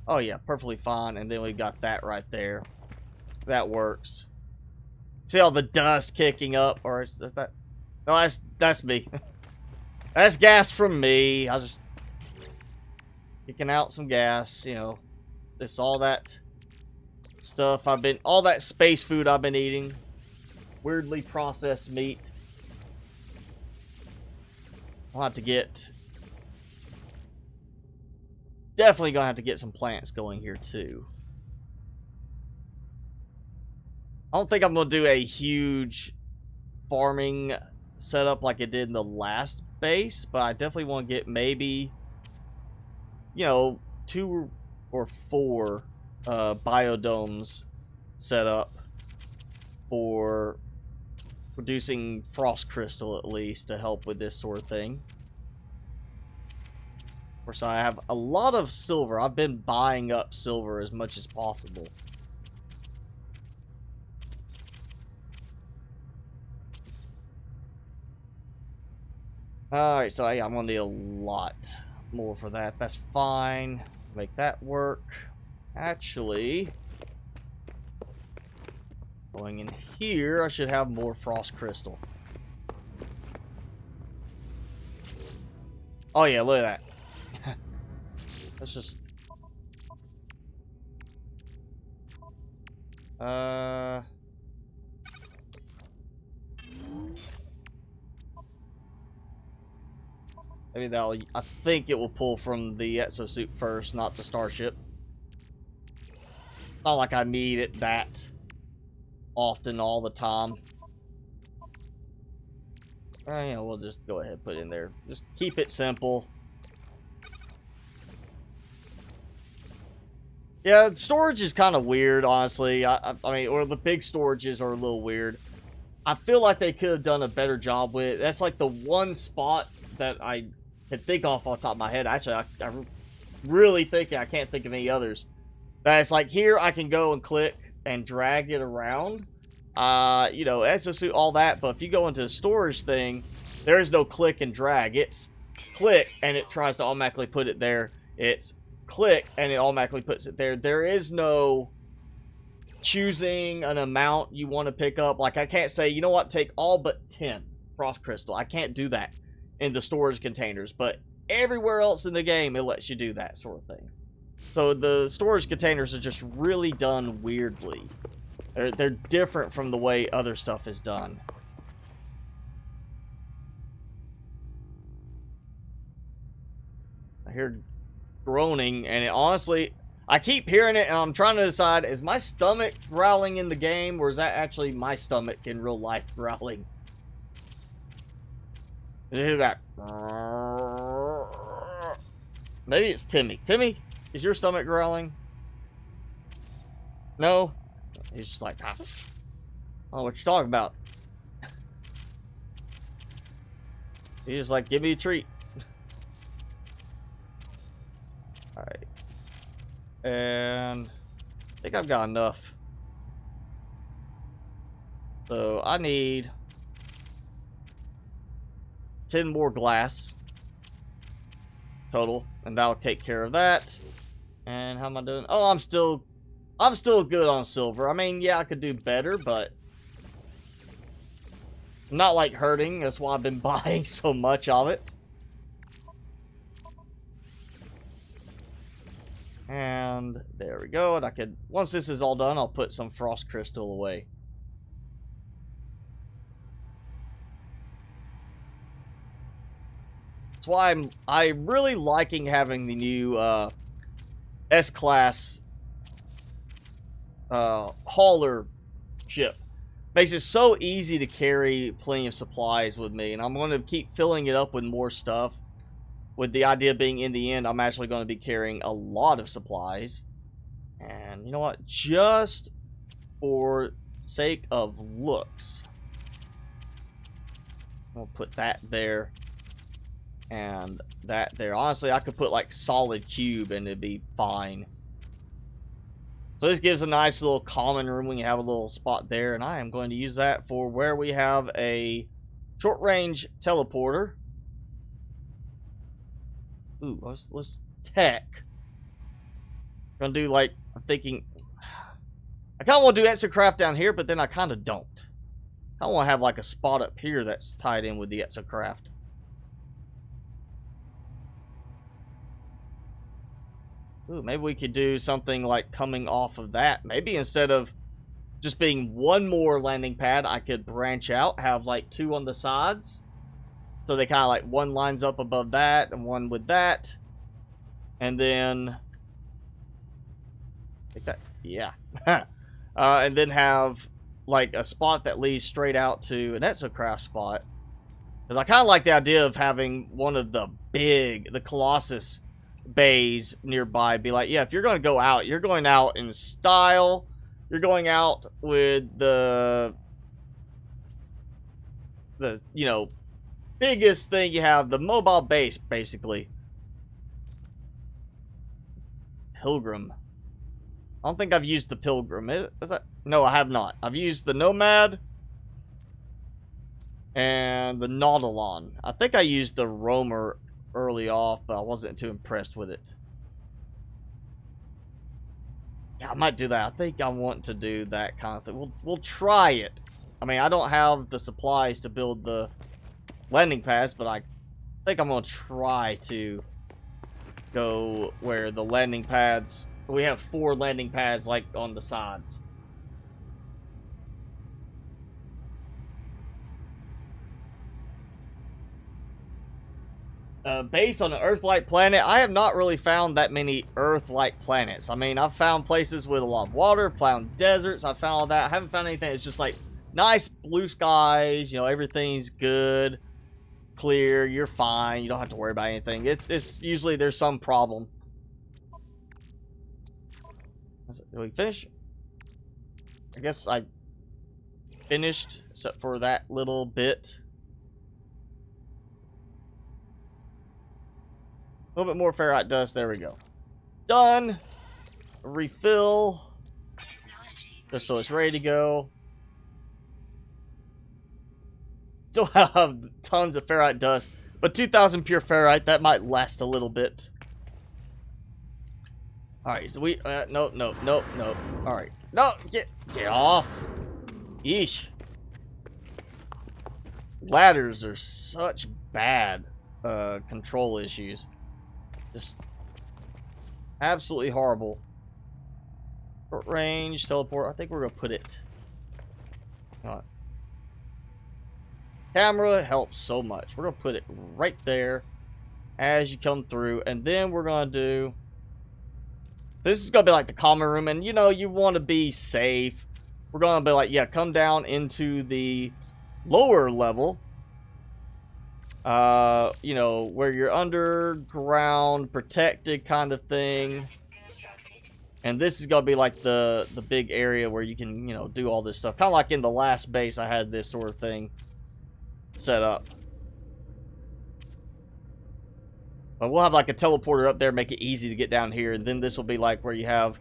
Oh yeah, perfectly fine. And then we got that right there. That works. See all the dust kicking up, or is that? No, that's me. That's gas from me. I was just kicking out some gas, you know. This all that stuff all that space food I've been eating. Weirdly processed meat. I'll have to get, definitely gonna have to get some plants going here too. I don't think I'm gonna do a huge farming setup like I did in the last base, but I definitely want to get maybe, you know, 2 or 4 biodomes set up for producing frost crystal, at least, to help with this sort of thing. Of course, I have a lot of silver. I've been buying up silver as much as possible. Alright, so yeah, I'm gonna need a lot more for that. That's fine. Make that work. Actually, going in here, I should have more frost crystal. Oh yeah, look at that. Let's just... maybe that'll... I think it will pull from the exosuit first, not the starship. Not like I need it that often all the time. You know, we'll just go ahead and put it in there. Just keep it simple. Yeah, storage is kind of weird, honestly. I mean, or the big storages are a little weird. I feel like they could have done a better job with it. That's like the one spot that I can think off the top of my head. Actually, I really think I can't think of any others. That's like here I can go and click and drag it around. You know, exosuit, all that. But if you go into the storage thing, there is no click and drag. It's click and it tries to automatically put it there. It's click and it automatically puts it there. There is no choosing an amount you want to pick up. Like I can't say, you know what, take all but 10 frost crystal. I can't do that in the storage containers, but everywhere else in the game it lets you do that sort of thing. So the storage containers are just really done weirdly. They're different from the way other stuff is done. I hear groaning, and it honestly, I keep hearing it, and I'm trying to decide, is my stomach growling in the game, or is that actually my stomach in real life growling? You hear that? Maybe it's Timmy. Timmy, is your stomach growling? No? He's just like, I don't know what you're talking about. He's just like, give me a treat. Alright. And I think I've got enough. So I need 10 more glass total, and that'll take care of that. And how am I doing? Oh, I'm still good on silver. I mean, yeah, I could do better, but I'm not like hurting. That's why I've been buying so much of it. And there we go. And I could, once this is all done, I'll put some frost crystal away. That's why I'm really liking having the new S-Class hauler ship. Makes it so easy to carry plenty of supplies with me, and I'm going to keep filling it up with more stuff, with the idea being in the end I'm actually going to be carrying a lot of supplies. And you know what, just for sake of looks, I'll put that there and that there. Honestly, I could put like solid cube and it'd be fine. So this gives a nice little common room when you have a little spot there, and I am going to use that for where we have a short-range teleporter. Ooh, let's tech. Gonna do like, I'm thinking, I kind of want to do exocraft down here, but then I kind of don't. I want to have like a spot up here that's tied in with the exocraft. Ooh, maybe we could do something like coming off of that. Maybe instead of just being one more landing pad, I could branch out, have like 2 on the sides. So they kind of like one lines up above that and one with that. And then, like that, yeah. And then have like a spot that leads straight out to an exocraft spot. Because I kind of like the idea of having one of the Colossus bays nearby. Be like, yeah, if you're going to go out, you're going out in style. You're going out with the you know, biggest thing you have, the mobile base, basically. Pilgrim. I don't think I've used the Pilgrim. Is that? No, I have not. I've used the Nomad and the Nautilon. I think I used the Roamer early off, but I wasn't too impressed with it. Yeah, I might do that. I think I want to do that kind of thing. We'll try it. I mean, I don't have the supplies to build the landing pads, but I think I'm going to try to go where the landing pads, we have 4 landing pads like on the sides. Based on an Earth-like planet, I have not really found that many Earth-like planets. I mean, I've found places with a lot of water, found deserts, I've found all that. I haven't found anything that's just like nice blue skies, you know, everything's good, clear, you're fine, you don't have to worry about anything. It's usually there's some problem. Did we finish? I guess I finished, except for that little bit. A little bit more ferrite dust. There we go. Done. Refill. Just so it's ready to go. Still have tons of ferrite dust, but 2,000 pure ferrite, that might last a little bit. Alright, so we... nope. Alright. No! Get off! Yeesh. Ladders are such bad control issues. Just absolutely horrible. Short range teleport. I think we're gonna put it. Camera helps so much. We're gonna put it right there as you come through, and then we're gonna do. This is gonna be like the common room, and you know you want to be safe. We're gonna be like, yeah, come down into the lower level. You know, where you're underground, protected kind of thing. And this is gonna be like the big area where you can, you know, do all this stuff. Kind of like in the last base, I had this sort of thing set up. But we'll have like a teleporter up there, make it easy to get down here. And then this will be like where you have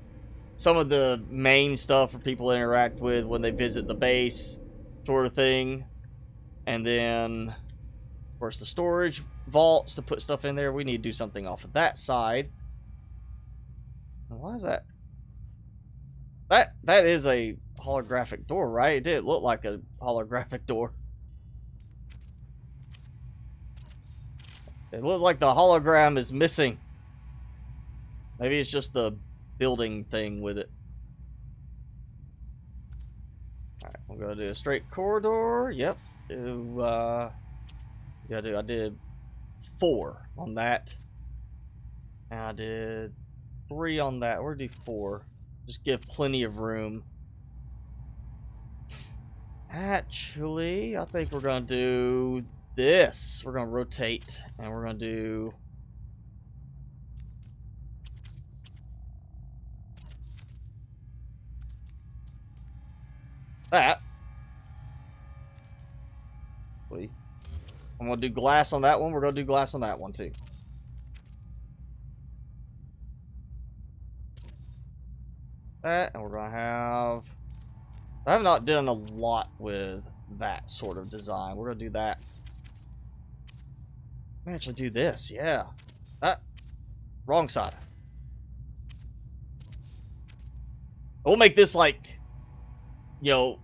some of the main stuff for people to interact with when they visit the base, sort of thing. And then, of course, the storage vaults to put stuff in there. We need to do something off of that side. Why is that? That is a holographic door, right? It did look like a holographic door. It looks like the hologram is missing. Maybe it's just the building thing with it. Alright, we're gonna do a straight corridor. Yep. I did 4 on that. And I did 3 on that. We're gonna do 4. Just give plenty of room. Actually, I think we're gonna do this. We're gonna rotate, and we're gonna do that. I'm gonna do glass on that one. We're gonna do glass on that one too. That, and we're gonna have. I have not done a lot with that sort of design. We're gonna do that. I actually do this, yeah. Wrong side. We'll make this like, you know,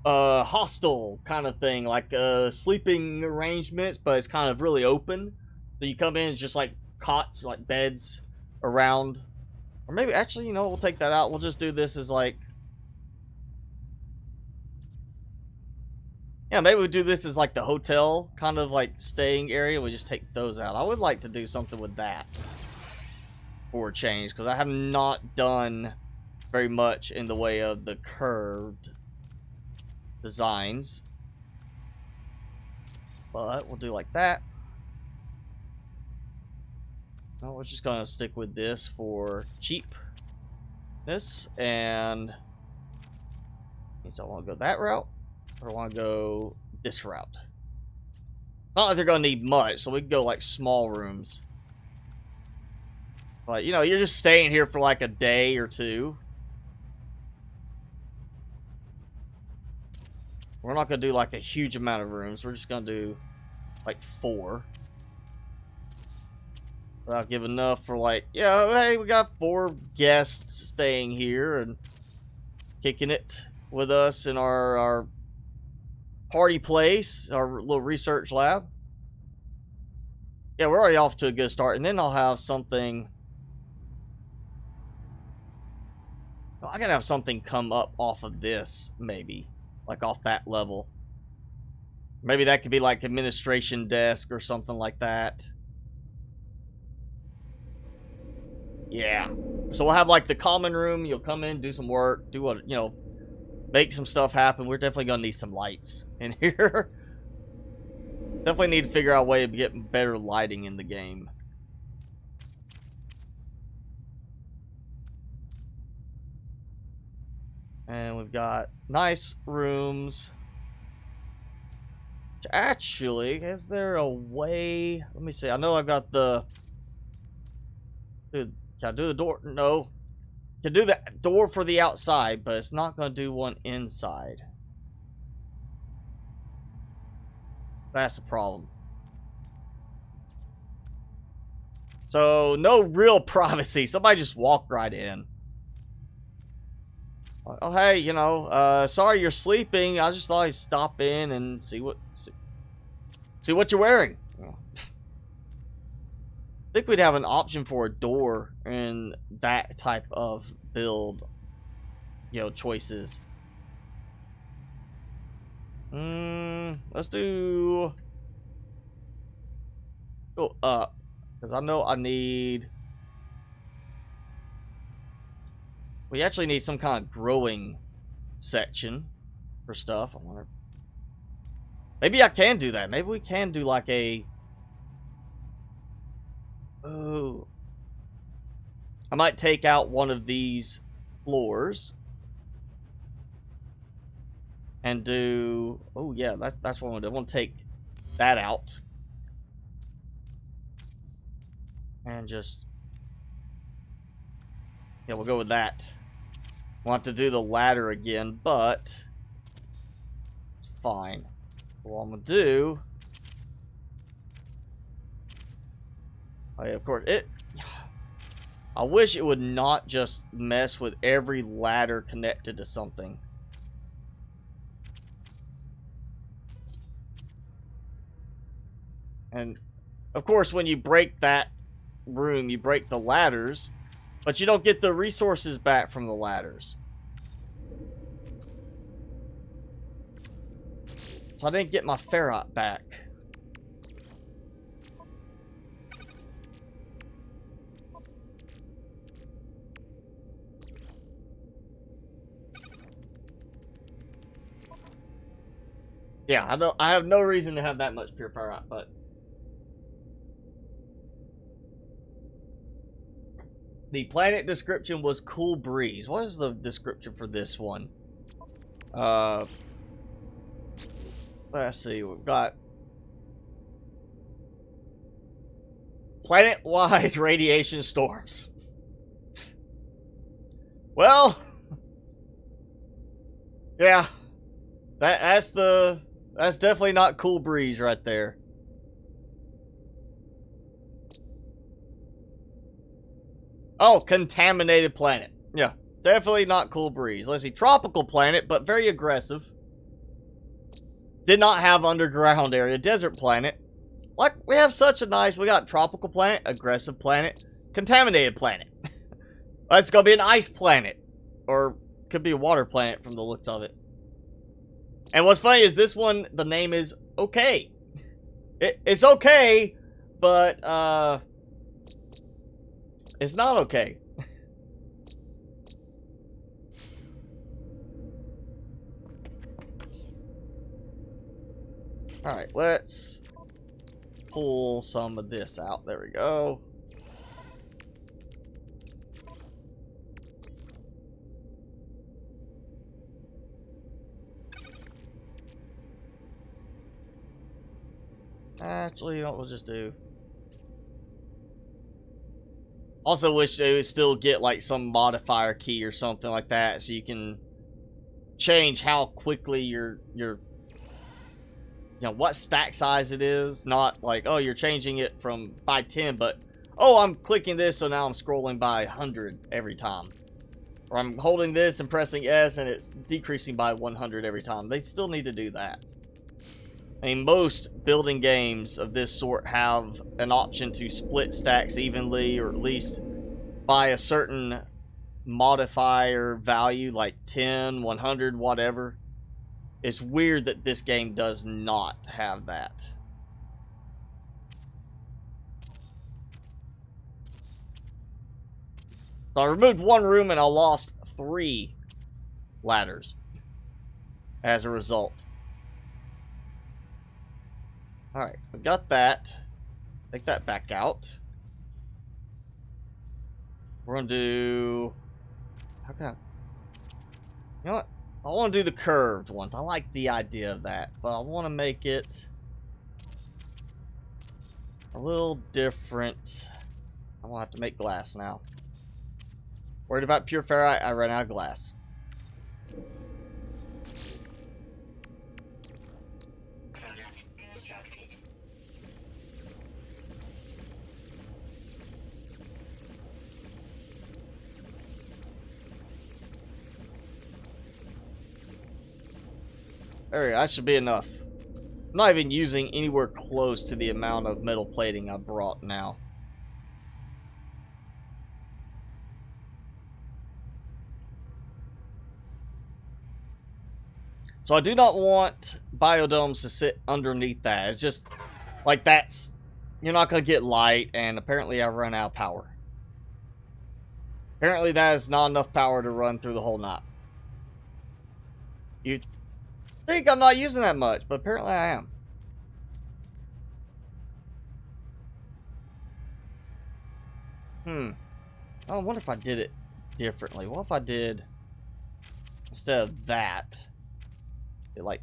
hostel kind of thing, like sleeping arrangements, but it's kind of really open. So you come in, it's just like cots, like beds around. Or maybe, actually, you know, we'll take that out. We'll just do this as like, yeah, maybe we'll do this as like the hotel kind of like staying area. We just take those out. I would like to do something with that for a change, because I have not done very much in the way of the curved designs. But we'll do like that. No, we're just gonna stick with this for cheapness, and means I want to go that route, or I want to go this route. Not like they're gonna need much, so we can go like small rooms. Like, you know, you're just staying here for like a day or two. We're not gonna do like a huge amount of rooms. We're just gonna do like 4. I'll give enough for like, yeah, hey, we got 4 guests staying here and kicking it with us in our party place, our little research lab. Yeah, we're already off to a good start, and then I'll have something. I gotta have something come up off of this, maybe, like off that level. Maybe that could be like administration desk or something like that. Yeah. So we'll have like the common room. You'll come in, do some work, do what, you know, make some stuff happen. We're definitely gonna need some lights in here. Definitely need to figure out a way of getting better lighting in the game. And we've got nice rooms. Actually, is there a way? Let me see. I know I've got the. Dude, can I do the door? No. Can do the door for the outside, but it's not going to do one inside. That's the problem. So, no real privacy. Somebody just walked right in. Oh, hey, you know, sorry you're sleeping. I just thought I'd stop in and see what you're wearing. I think we'd have an option for a door in that type of build, choices. Let's do go up, because I know I need. We actually need some kind of growing section for stuff. I wonder. Maybe I can do that. Maybe we can do like a. Oh. I might take out one of these floors. And do. Oh, yeah, that's what I want to do. I want to take that out. And just. Yeah, we'll go with that. We'll have to do the ladder again, but. It's fine. What I'm going to do. Oh, yeah, of course. I wish it would not just mess with every ladder connected to something. And, of course, when you break that room, you break the ladders, but you don't get the resources back from the ladders. So I didn't get my ferrite back. Yeah, I have no reason to have that much pure ferrite, but the planet description was cool breeze. What is the description for this one? Let's see. We've got planet-wide radiation storms. Well, yeah, that's definitely not cool breeze right there. Oh, contaminated planet. Yeah, definitely not cool breeze. Let's see, tropical planet, but very aggressive. Did not have underground area. Desert planet. Like, we have such a nice... We got tropical planet, aggressive planet, contaminated planet. That's gonna be an ice planet. Or, could be a water planet from the looks of it. And what's funny is this one, the name is okay. It's okay, but, it's not okay. Alright, let's pull some of this out. There we go. Actually, you know what we'll just do? Also wish they would still get like some modifier key or something like that so you can change how quickly your what stack size it is. Not like, oh, you're changing it from by 10, but oh, I'm clicking this so now I'm scrolling by 100 every time. Or I'm holding this and pressing S and it's decreasing by 100 every time. They still need to do that. I mean, most building games of this sort have an option to split stacks evenly, or at least by a certain modifier value, like 10, 100, whatever. It's weird that this game does not have that. So I removed one room and I lost 3 ladders as a result. Alright, we've got that. Take that back out. We're gonna do... How can I... You know what? I want to do the curved ones. I like the idea of that, but I want to make it a little different. I'm gonna have to make glass now. Worried about pure ferrite, I ran out of glass. Product constructed. There we go. That should be enough. I'm not even using anywhere close to the amount of metal plating I brought now. So I do not want biodomes to sit underneath that. It's just like that's, you're not going to get light, and apparently I run out of power. Apparently that is not enough power to run through the whole knot. You think I'm not using that much, but apparently I am. I wonder if I did it differently. What if I did, instead of that, it like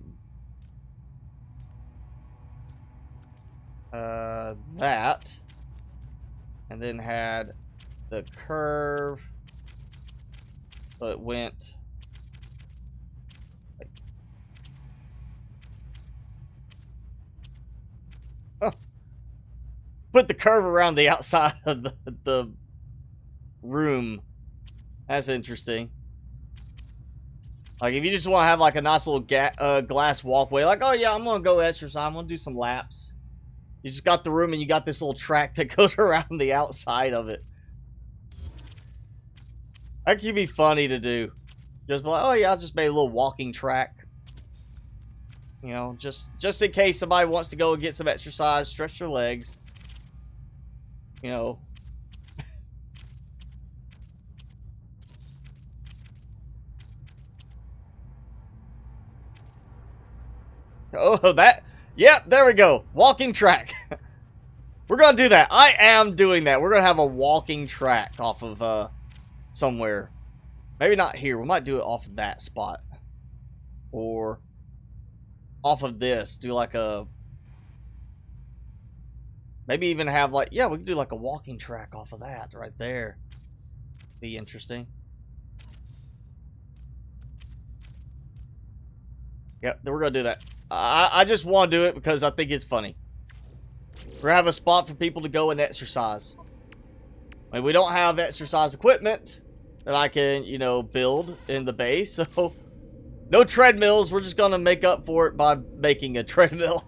that, and then had the curve, but went like, oh, put the curve around the outside of the room. That's interesting. Like, if you just want to have like a nice little glass walkway, like, oh yeah, I'm gonna go exercise, I'm gonna do some laps. You just got the room and you got this little track that goes around the outside of it. That could be funny to do. Just be like, oh yeah, I just made a little walking track. You know, just in case somebody wants to go and get some exercise, stretch their legs. You know. Oh, that. Yep, there we go. Walking track. We're going to do that. I am doing that. We're going to have a walking track off of somewhere. Maybe not here. We might do it off of that spot. Or off of this. Do like a... Maybe even have like... Yeah, we could do like a walking track off of that right there. Be interesting. Yep, we're going to do that. I just want to do it because I think it's funny. We're going to have a spot for people to go and exercise. I mean, we don't have exercise equipment that I can, you know, build in the base. So, no treadmills. We're just going to make up for it by making a treadmill.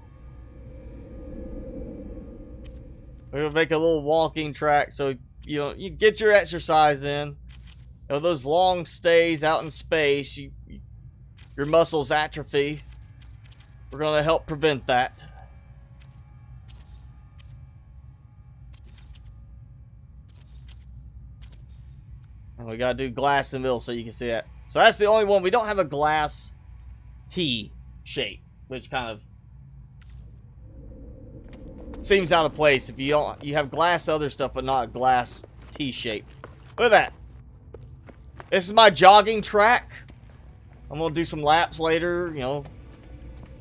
We're going to make a little walking track so, you know, you get your exercise in. You know, those long stays out in space, your muscles atrophy. We're going to help prevent that. And we got to do glass in the middle so you can see that. So that's the only one. We don't have a glass T shape, which kind of seems out of place if you don't. You have glass other stuff, but not a glass T shape. Look at that. This is my jogging track. I'm going to do some laps later, you know.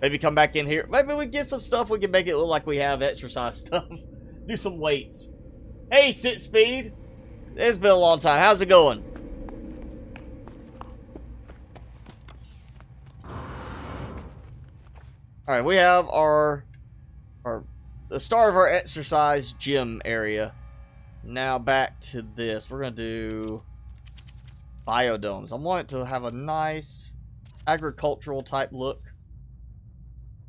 Maybe come back in here. Maybe we get some stuff. We can make it look like we have exercise stuff. Do some weights. Hey, Sit Speed. It's been a long time. How's it going? Alright, we have the start of our exercise gym area. Now back to this. We're going to do biodomes. I want it to have a nice agricultural type look.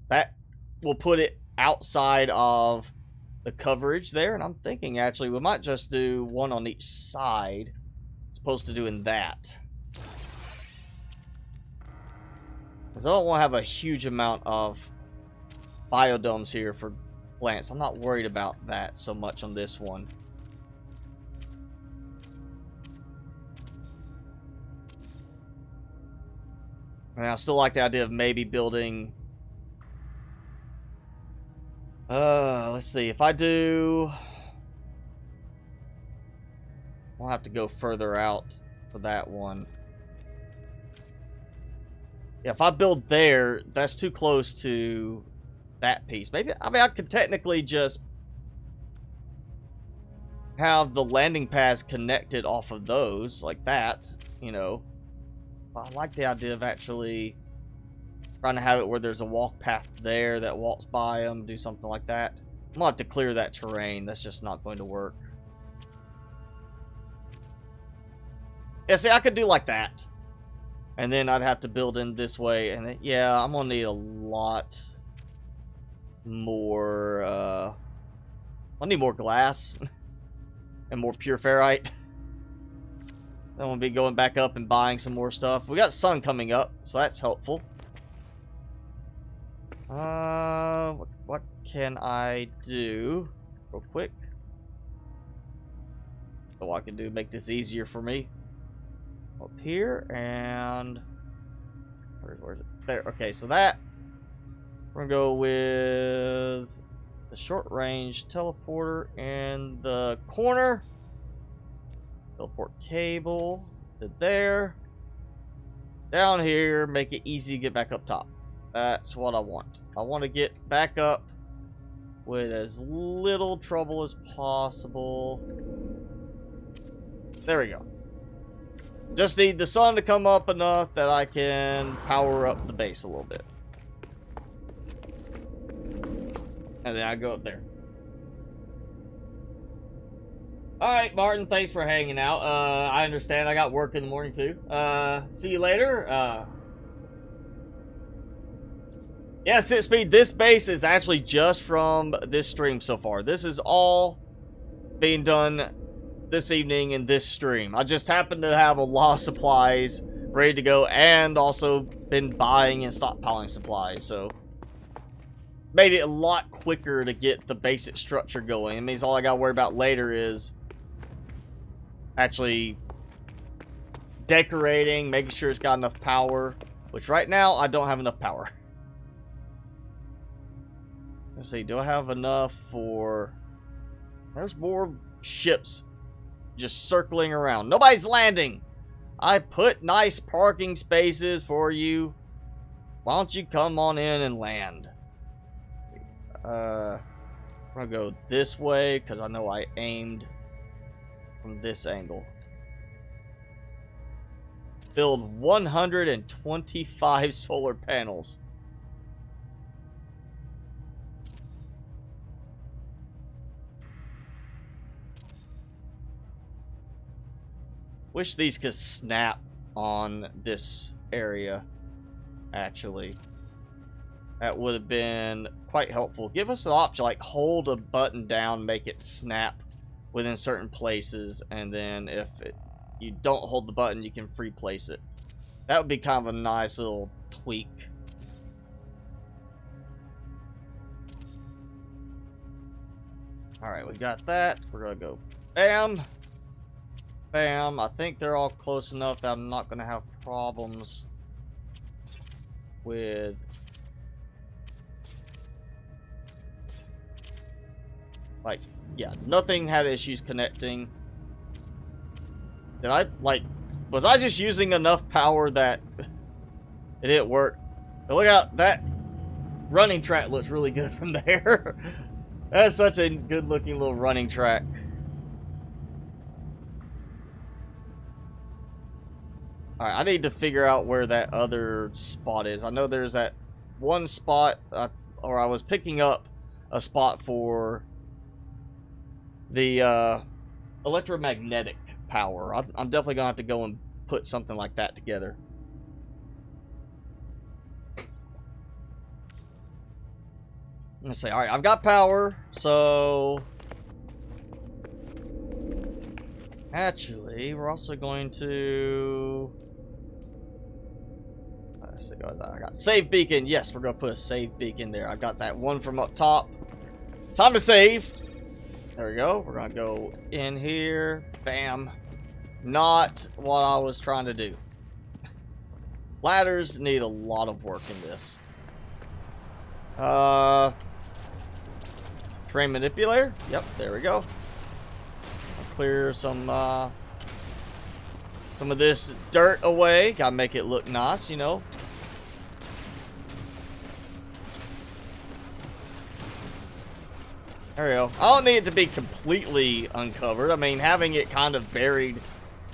That will put it outside of the coverage there. And I'm thinking, actually, we might just do one on each side as opposed to doing that. Because I don't want to have a huge amount of biodomes here for plants. I'm not worried about that so much on this one. And I still like the idea of maybe building... let's see. If I do... I'll have to go further out for that one. Yeah, if I build there, that's too close to that piece. Maybe, I mean, I could technically just have the landing pads connected off of those, like that, you know. I like the idea of actually trying to have it where there's a walk path there that walks by them, do something like that. I'm gonna have to clear that terrain. That's just not going to work. Yeah, see, I could do like that. And then I'd have to build in this way. And then, yeah, I'm gonna need a lot more, I need more glass. And more pure ferrite. Then we'll be going back up and buying some more stuff. We got sun coming up, so that's helpful. What can I do real quick? So I can do make this easier for me. Up here and where's it? There. Okay, so that we're gonna go with the short range teleporter in the corner. Teleport cable to there. Down here, make it easy to get back up top. That's what I want. I want to get back up with as little trouble as possible. There we go. Just need the sun to come up enough that I can power up the base a little bit. And then I go up there. Alright, Martin, thanks for hanging out. I understand I got work in the morning too. See you later. Yeah, Sit Speed, this base is actually just from this stream so far. This is all being done this evening in this stream. I just happen to have a lot of supplies ready to go and also been buying and stockpiling supplies, so made it a lot quicker to get the basic structure going. It means all I gotta worry about later is actually decorating, making sure it's got enough power, which right now I don't have enough power. Let's see, do I have enough for... There's more ships just circling around. Nobody's landing. I put nice parking spaces for you. Why don't you come on in and land? I'm gonna go this way because I know I aimed from this angle. Build 125 solar panels. Wish these could snap on this area, actually. That would have been quite helpful. Give us an option, like hold a button down, make it snap within certain places, and then if you don't hold the button, you can free place it. That would be kind of a nice little tweak. Alright, we got that. We're gonna go bam. Bam. I think they're all close enough that I'm not going to have problems with... Like, yeah, nothing had issues connecting. Did I, like, was I just using enough power that it didn't work? But look out, that running track looks really good from there. That's such a good looking little running track. Alright, I need to figure out where that other spot is. I know there's that one spot, or I was picking up a spot for the electromagnetic power. I'm definitely going to have to go and put something like that together. Let's say, alright, I've got power, so... Actually, we're also going to... I got save beacon. Yes, we're gonna put a save beacon there. I got that one from up top. Time to save. There we go. We're gonna go in here. Bam. Not what I was trying to do. Ladders need a lot of work in this. Terrain manipulator. Yep, there we go. I'll clear some of this dirt away. Gotta make it look nice, you know. There we go. I don't need it to be completely uncovered. I mean, having it kind of buried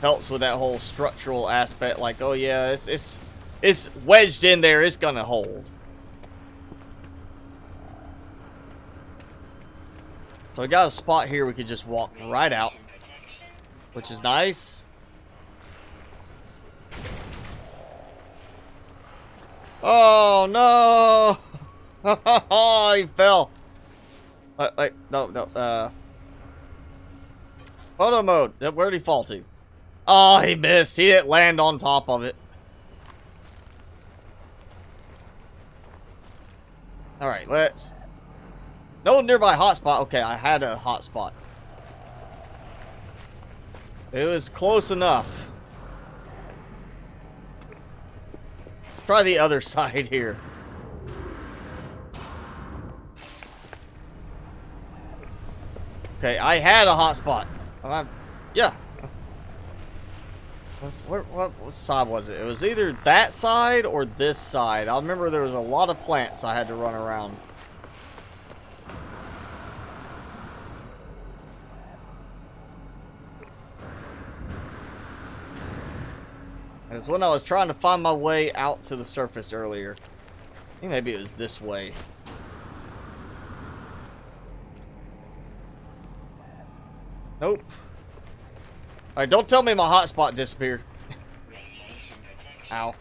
helps with that whole structural aspect. Like, oh yeah, it's wedged in there. It's gonna hold. So we got a spot here we could just walk right out, which is nice. Oh no! Oh, he fell. Wait, no. Photo mode. Where did he fall to? Oh, he missed. He didn't land on top of it. Alright, let's... No nearby hotspot. Okay, I had a hotspot. It was close enough. Try the other side here. Okay, I had a hotspot. Yeah. What side was it? It was either that side or this side. I remember there was a lot of plants I had to run around. It's when I was trying to find my way out to the surface earlier. I think maybe it was this way. Nope. Alright, don't tell me my hotspot disappeared. Ow.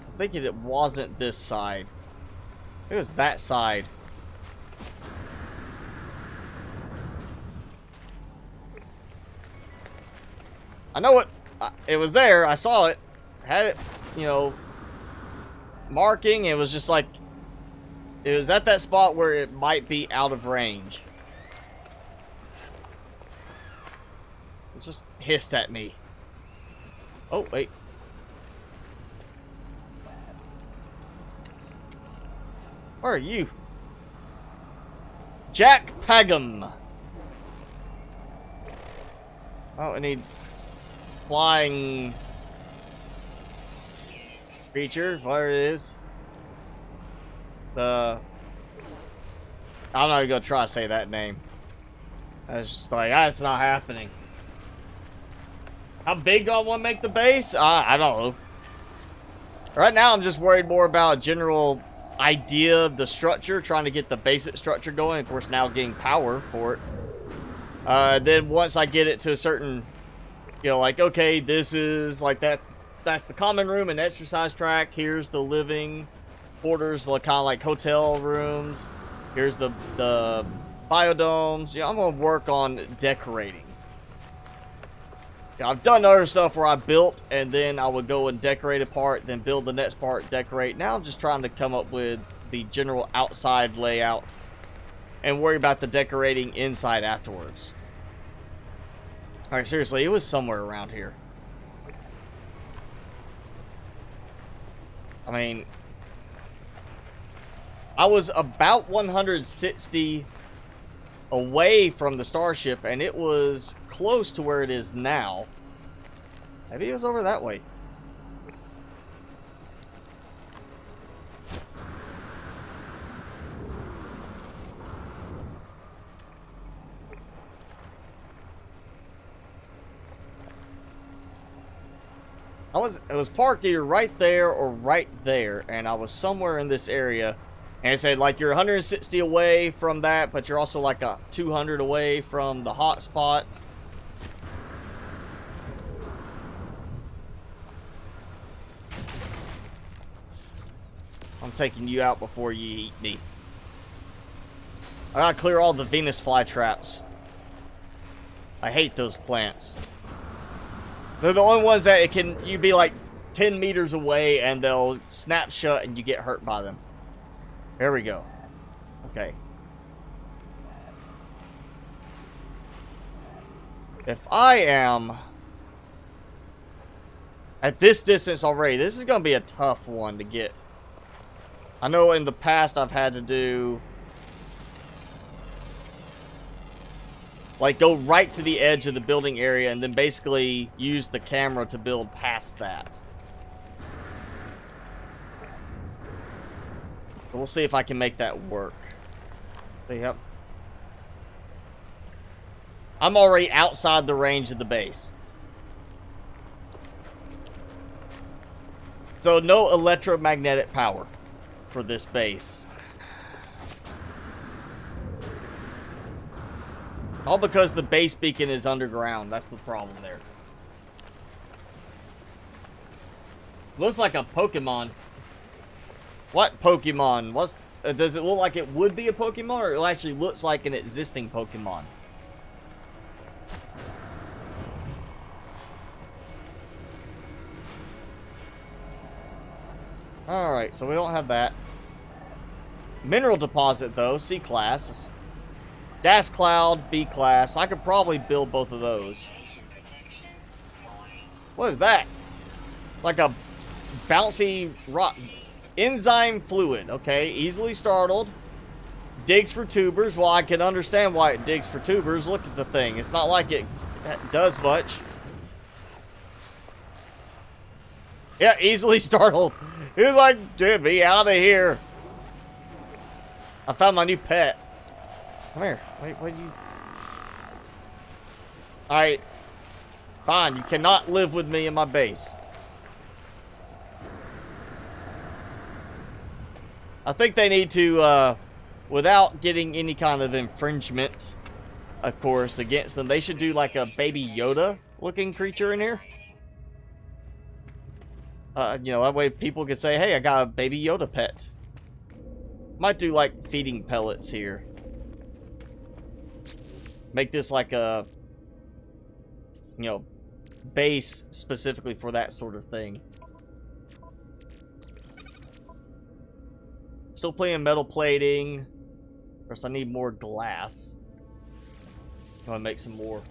I'm thinking it wasn't this side. It was that side. I know it. It was there. I saw it. Had it, you know, marking. It was just like, it was at that spot where it might be out of range. It just hissed at me. Oh, wait. Where are you? Jack Pagum. Oh, I need flying creature, whatever it is. I'm not even gonna try to say that name. I was just like, that's not happening. How big do I want to make the base? I don't know. Right now, I'm just worried more about a general idea of the structure, trying to get the basic structure going. Of course, now getting power for it. Then once I get it to a certain, you know, like, okay, this is like that. That's the common room and exercise track. Here's the living quarters, kind of like hotel rooms. Here's the biodomes. Yeah, I'm gonna work on decorating. Yeah, I've done other stuff where I built and then I would go and decorate a part, then build the next part, decorate. Now I'm just trying to come up with the general outside layout and worry about the decorating inside afterwards. Alright, seriously, it was somewhere around here. I mean, I was about 160 away from the starship, and it was close to where it is now. Maybe it was over that way. It was parked either right there or right there, and I was somewhere in this area. And it said, like, you're 160 away from that, but you're also like a 200 away from the hot spot. I'm taking you out before you eat me. I gotta clear all the Venus flytraps. I hate those plants. They're the only ones that you be like 10 meters away and they'll snap shut and you get hurt by them. There we go. Okay. If I am at this distance already, this is going to be a tough one to get. I know in the past I've had to do, like, go right to the edge of the building area and then basically use the camera to build past that. But we'll see if I can make that work. Yep. I'm already outside the range of the base. So no electromagnetic power for this base. All because the base beacon is underground. That's the problem there. Looks like a Pokemon. What Pokemon? Does it look like it would be a Pokemon, or it actually looks like an existing Pokemon? Alright, so we don't have that. Mineral deposit, though, C class. Gas cloud, B class. I could probably build both of those. What is that? It's like a bouncy rock. Enzyme fluid. Okay, easily startled. Digs for tubers. Well, I can understand why it digs for tubers. Look at the thing. It's not like it does much. Yeah, easily startled. He was like, get me out of here. I found my new pet. Come here. Wait, what you... Alright. Fine, you cannot live with me in my base. I think they need to, without getting any kind of infringement, of course, against them, they should do like a Baby Yoda looking creature in here. You know, that way people can say, hey, I got a Baby Yoda pet. Might do like feeding pellets here. Make this like a, you know, base specifically for that sort of thing. Still playing metal plating. Of course, I need more glass. I'm gonna make some more.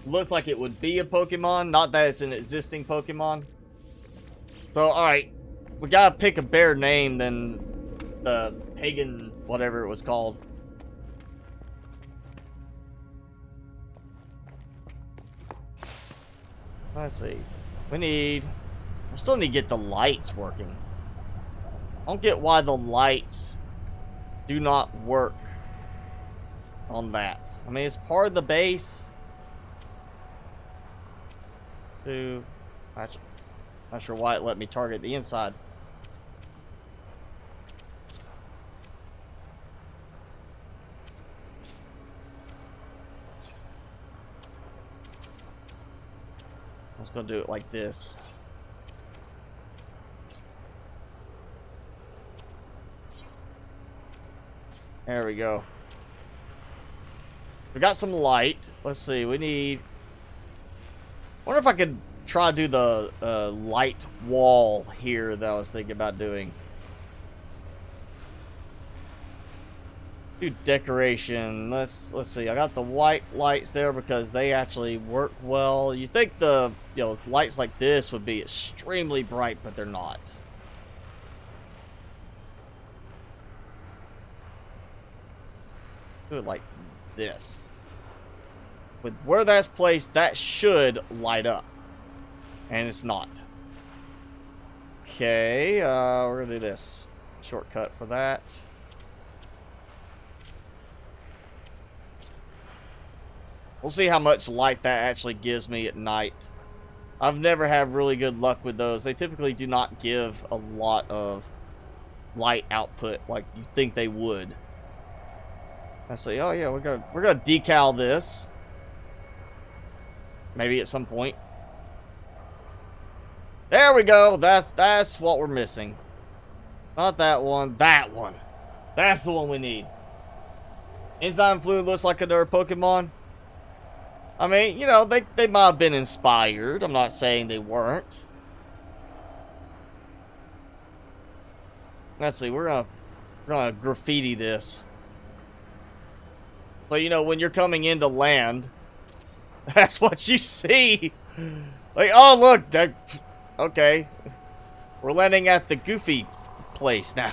Looks like it would be a Pokemon, not that it's an existing Pokemon. So, alright. We gotta pick a better name than the pagan, whatever it was called. Let's see. We need... I still need to get the lights working. I don't get why the lights do not work on that. I mean, it's part of the base. Not sure why it let me target the inside. I was gonna do it like this. There we go. We got some light. Let's see. We need... I wonder if I could try to do the light wall here that I was thinking about doing. Do decoration. Let's see. I got the white lights there because they actually work well. You think the lights like this would be extremely bright, but they're not. Do it like this. With where that's placed, that should light up. And it's not. Okay, we're gonna do this. Shortcut for that. We'll see how much light that actually gives me at night. I've never had really good luck with those. They typically do not give a lot of light output like you think they would. I say, oh yeah, we're gonna decal this. Maybe at some point. There we go. That's what we're missing. Not that one. That one. That's the one we need. Enzyme fluid looks like another Pokemon. I mean, you know, they might have been inspired. I'm not saying they weren't. Let's see. We're gonna graffiti this. So, you know, when you're coming into land, that's what you see. Like, oh, look. Okay. We're landing at the Goofy place now.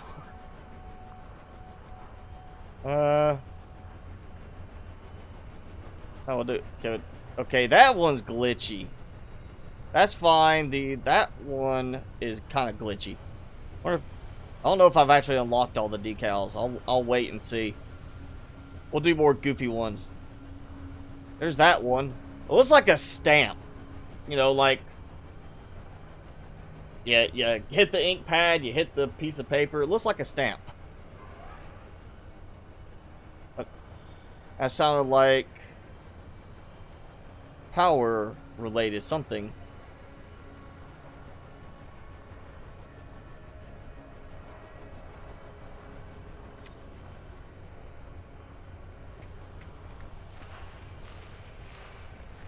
How will do it? Okay, that one's glitchy. That's fine. That one is kind of glitchy. I don't know if I've actually unlocked all the decals. I'll wait and see. We'll do more goofy ones. There's that one. It looks like a stamp. You know, like... Yeah, you hit the ink pad, you hit the piece of paper. It looks like a stamp. But that sounded like... power related something.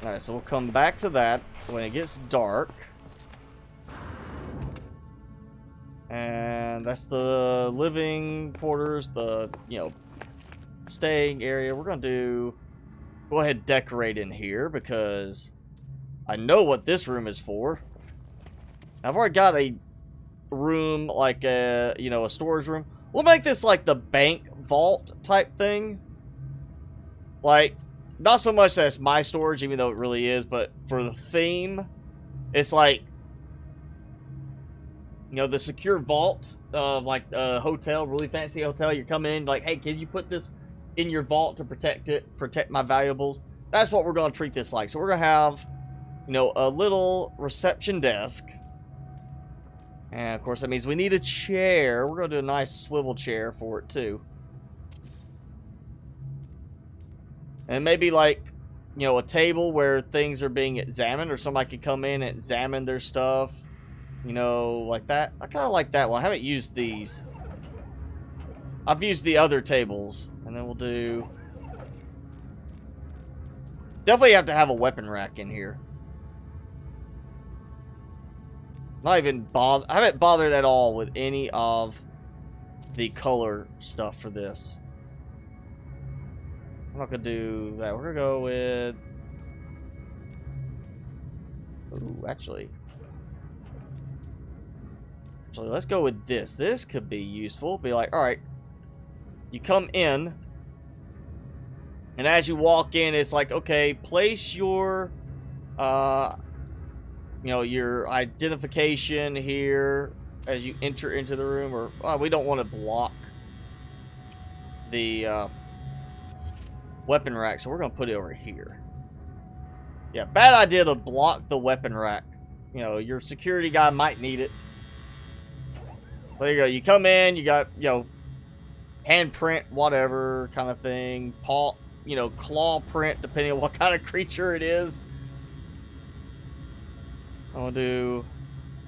Alright, so we'll come back to that when it gets dark. And that's the living quarters, the, you know, staying area. We're going to go ahead and decorate in here because I know what this room is for. I've already got a room, like a, you know, a storage room. We'll make this like the bank vault type thing. Like, not so much that it's my storage, even though it really is, but for the theme, it's like, you know, the secure vault of like a hotel, really fancy hotel. You come in, like, hey, can you put this in your vault to protect my valuables? That's what we're going to treat this like. So we're going to have, you know, a little reception desk. And of course, that means we need a chair. We're going to do a nice swivel chair for it too. And maybe like, you know, a table where things are being examined, or somebody could come in and examine their stuff. You know, like that. I kind of like that one. I haven't used these. I've used the other tables. And then we'll do... Definitely have to have a weapon rack in here. Not even bother. I haven't bothered at all with any of the color stuff for this. I'm not gonna do that. We're gonna go with... Ooh, actually, let's go with this. This could be useful. Be like, alright, you come in, and as you walk in, it's like, okay, place your, you know, your identification here as you enter into the room, or we don't want to block the weapon rack, so we're going to put it over here. Yeah, bad idea to block the weapon rack. You know, your security guy might need it. There you go. You come in, you got, you know, handprint, whatever kind of thing. Paw, you know, claw print, depending on what kind of creature it is. I'm going to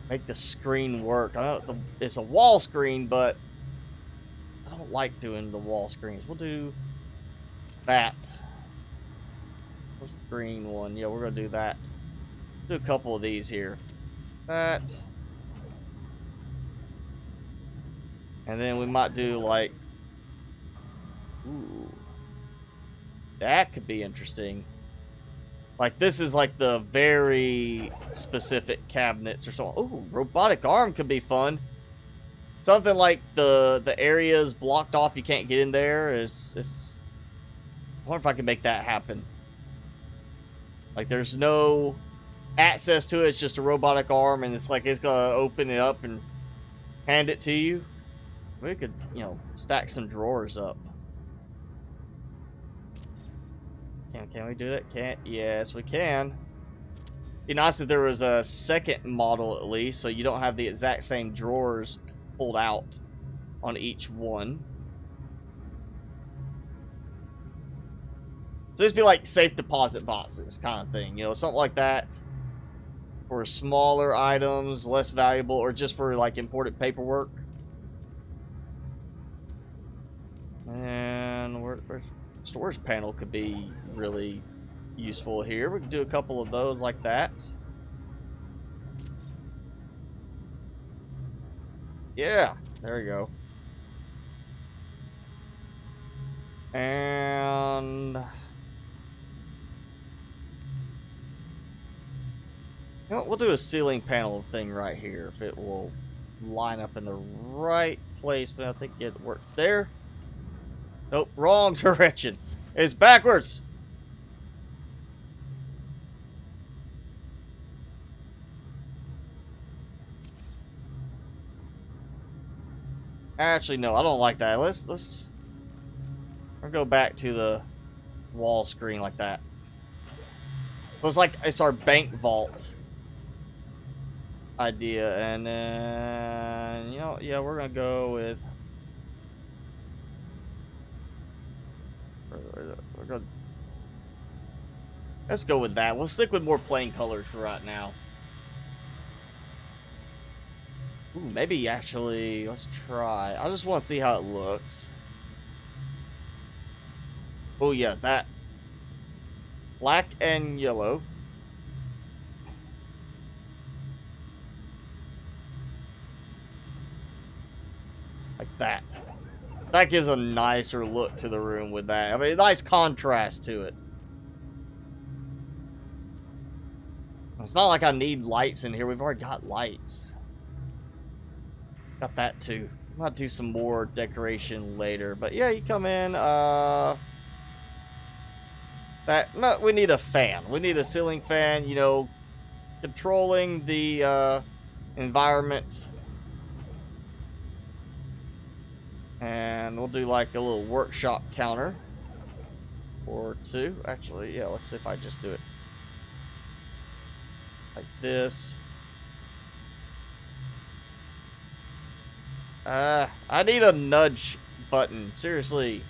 make the screen work. I know it's a wall screen, but I don't like doing the wall screens. We'll do that. Where's the green one? Yeah, we're going to do that. Do a couple of these here. That. And then we might do like... Ooh. That could be interesting. Like, this is like the very specific cabinets or something. Ooh, robotic arm could be fun. Something like the areas blocked off, you can't get in there. I wonder if I can make that happen. Like, there's no access to it. It's just a robotic arm, and it's like it's gonna open it up and hand it to you. We could, you know, stack some drawers up. Can we do that? Can't? Yes, we can. It'd be nice if there was a second model at least, so you don't have the exact same drawers pulled out on each one. So this be like safe deposit boxes kind of thing, you know, something like that. For smaller items, less valuable, or just for like important paperwork. And where's storage panel could be really useful here. We can do a couple of those like that. Yeah, there we go. And you know, we'll do a ceiling panel thing right here if it will line up in the right place, but I think it worked there. Nope, wrong direction. It's backwards. Actually, no, I don't like that. Let's go back to the wall screen like that. So it's like it's our bank vault idea, and then you know, yeah, we're gonna go with. Let's go with that. We'll stick with more plain colors for right now. Ooh, maybe actually, let's try. I just want to see how it looks. Oh yeah, that black and yellow. that. That gives a nicer look to the room with that. I mean, a nice contrast to it. It's not like I need lights in here. We've already got lights. Got that too. I might do some more decoration later. But yeah, you come in. No, we need a fan. We need a ceiling fan, you know, controlling the environment. And we'll do like a little workshop counter. Or two. Actually, yeah, let's see if I just do it like this. I need a nudge button. Seriously.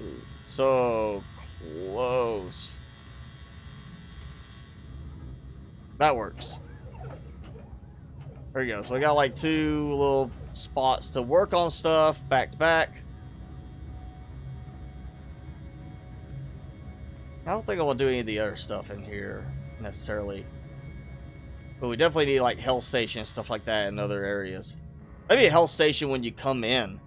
Ooh, so close. That works. There we go. So we got like 2 little spots to work on stuff back to back. I don't think I want to do any of the other stuff in here necessarily. But we definitely need like health station and stuff like that in other areas. Maybe a health station when you come in.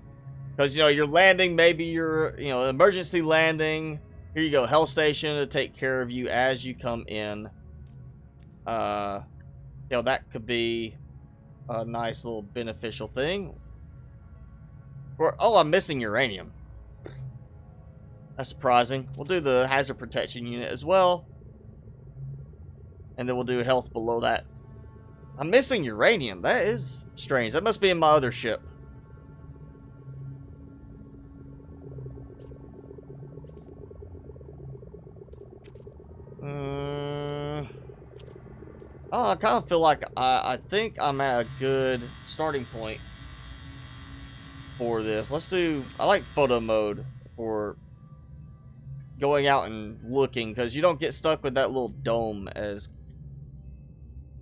Because, you know, you're landing, maybe you're, you know, emergency landing. Here you go, health station to take care of you as you come in. You know, that could be a nice little beneficial thing. Or, oh, I'm missing uranium. That's surprising. We'll do the hazard protection unit as well. And then we'll do health below that. I'm missing uranium. That is strange. That must be in my other ship. Oh, I kind of feel like I think I'm at a good starting point for this. Let's do... I like photo mode for going out and looking, because you don't get stuck with that little dome as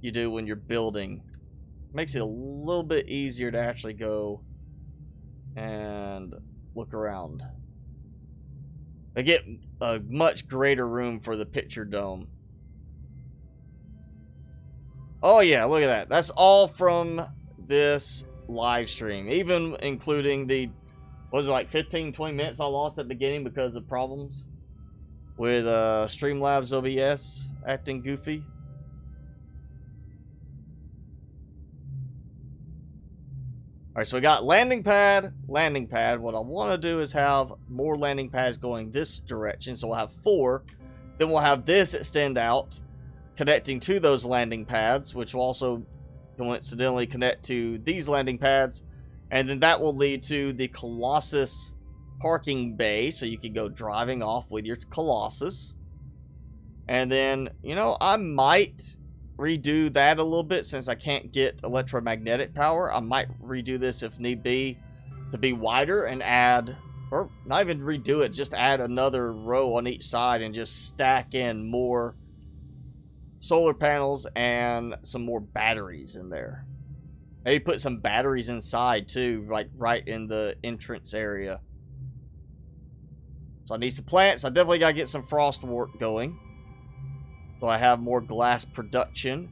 you do when you're building. Makes it a little bit easier to actually go and look around. I get a much greater room for the picture dome. Oh yeah, look at that. That's all from this live stream, even including the, what was it, like 15-20 minutes I lost at the beginning because of problems with Streamlabs OBS acting goofy. Alright, so we got landing pad, landing pad. What I want to do is have more landing pads going this direction, so we'll have 4. Then we'll have this extend out, connecting to those landing pads, which will also coincidentally connect to these landing pads. And then that will lead to the Colossus parking bay, so you can go driving off with your Colossus. And then, you know, I might redo that a little bit since I can't get electromagnetic power. I might redo this if need be to be wider and add, or not even redo it, just add another row on each side and just stack in more solar panels and some more batteries in there. Maybe put some batteries inside too, like right in the entrance area. So I need some plants. I definitely gotta get some frost work going, so I have more glass production.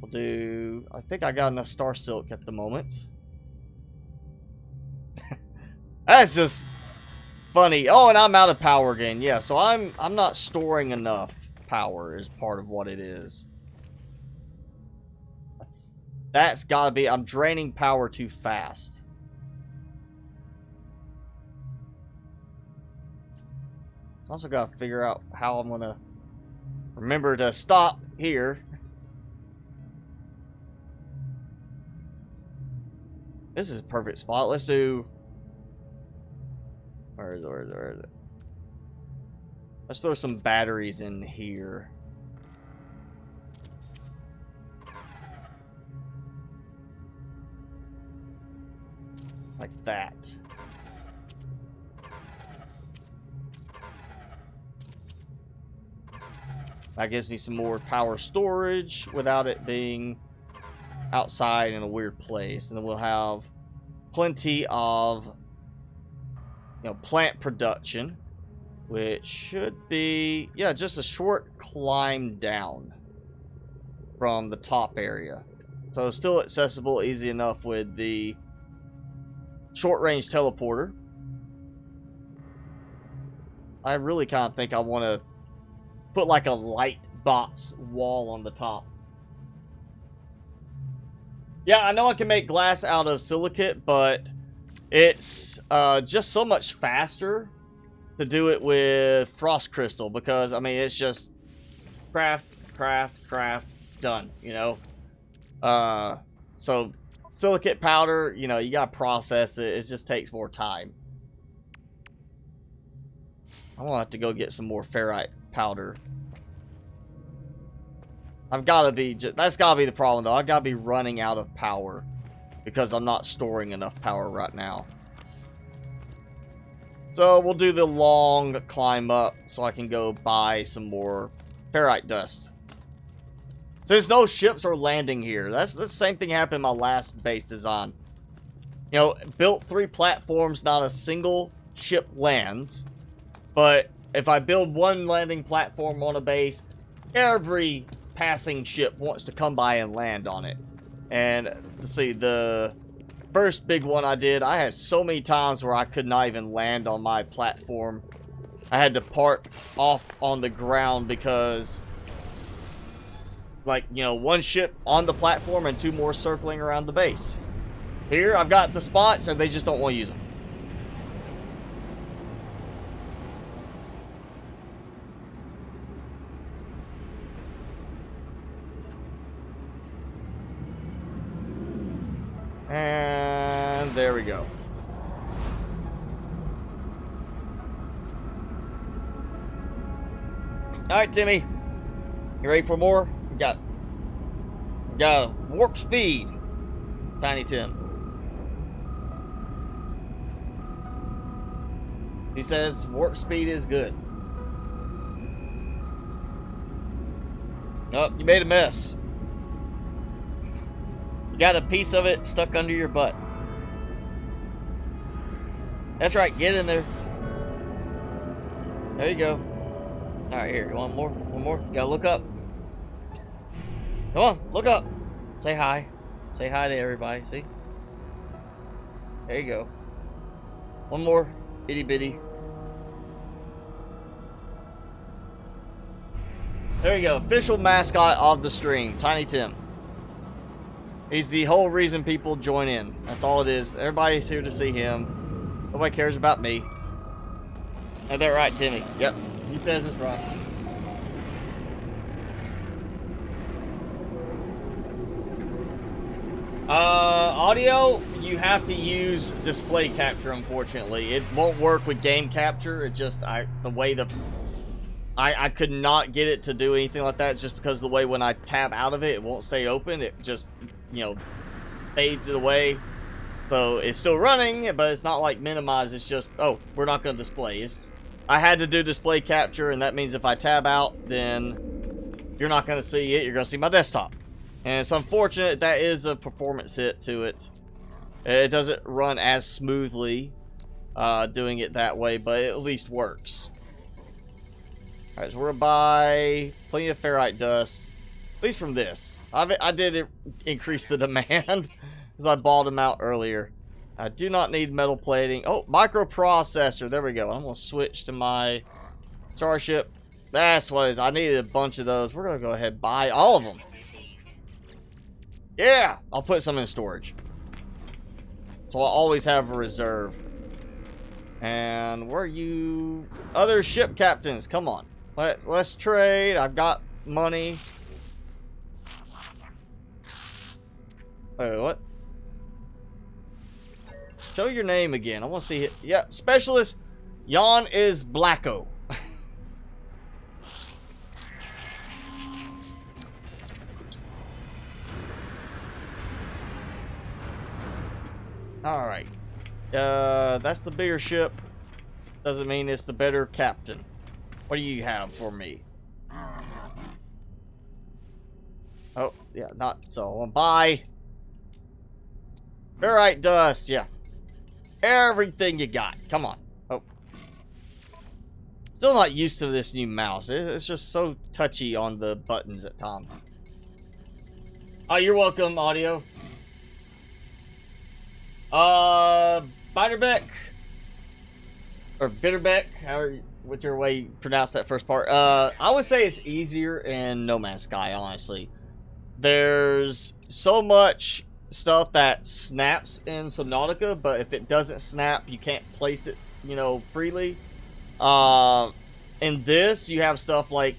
We'll do, I think I got enough star silk at the moment. That's just funny. Oh, and I'm out of power again. Yeah, so I'm not storing enough power is part of what it is. That's gotta be, I'm draining power too fast. Also gotta figure out how I'm gonna remember to stop here. This is a perfect spot. Let's do, where is it? Let's throw some batteries in here. Like that. That gives me some more power storage without it being outside in a weird place. And then we'll have plenty of, you know, plant production. which should be, yeah, just a short climb down from the top area. So still accessible, easy enough with the short-range teleporter. I really kind of think I want to put like a light box wall on the top. Yeah, I know I can make glass out of silicate, but it's just so much faster to do it with frost crystal, because I mean it's just craft, done, you know. So silicate powder, you know, you gotta process it. It just takes more time. I'm gonna have to go get some more ferrite powder. I've gotta be, that's gotta be the problem though. I've gotta be running out of power because I'm not storing enough power right now. So we'll do the long climb up so I can go buy some more ferrite dust. Since no ships are landing here, that's the same thing happened in my last base design. You know, built 3 platforms, not a single ship lands. But if I build one landing platform on a base, every passing ship wants to come by and land on it. And let's see, the first big one I did, I had so many times where I could not even land on my platform. I had to park off on the ground because, like, you know, one ship on the platform and 2 more circling around the base. Here, I've got the spots and they just don't want to use them. And there we go. Alright, Timmy. You ready for more? We got warp speed. Tiny Tim. He says warp speed is good. Oh, you made a mess. You got a piece of it stuck under your butt. That's right, get in there. There you go. Alright, here, you want more? One more? You gotta look up. Come on, look up. Say hi. Say hi to everybody, see? There you go. One more. Itty bitty. There you go. Official mascot of the stream, Tiny Tim. He's the whole reason people join in. That's all it is. Everybody's here to see him. Nobody cares about me. Is that right, Timmy? Yep. He says it's right. Audio, you have to use display capture, unfortunately. It won't work with game capture. It just, the way I could not get it to do anything like that just because the way when I tab out of it, it won't stay open. It just, you know, fades it away. So it's still running, but it's not like minimized. It's just, oh, we're not going to display. I had to do display capture, and that means if I tab out, then you're not going to see it. You're going to see my desktop. And it's unfortunate. That is a performance hit to it. It doesn't run as smoothly doing it that way, but it at least works. Alright, so we're going to buy plenty of ferrite dust, at least from this. I did increase the demand because I bought them out earlier. I do not need metal plating. Oh, microprocessor. There we go. I'm going to switch to my starship. That's what it is. I needed a bunch of those. We're going to go ahead and buy all of them. Yeah! I'll put some in storage. So I'll always have a reserve. And where are you? Other ship captains, come on. Let's trade. I've got money. Wait, what? Show your name again. I want to see it. Yep, specialist. Jan is Blacko. Alright. That's the bigger ship. Doesn't mean it's the better captain. What do you have for me? Oh, yeah, not so. Buy. Ferrite dust, yeah. Everything you got. Come on. Oh. Still not used to this new mouse. It's just so touchy on the buttons at times. Oh, you're welcome, audio. Bitterbeck. Or Bitterbeck, whichever way you pronounce that first part. I would say it's easier in No Man's Sky, honestly. There's so much stuff that snaps in Subnautica, but if it doesn't snap, you can't place it, you know, freely. In this, you have stuff like,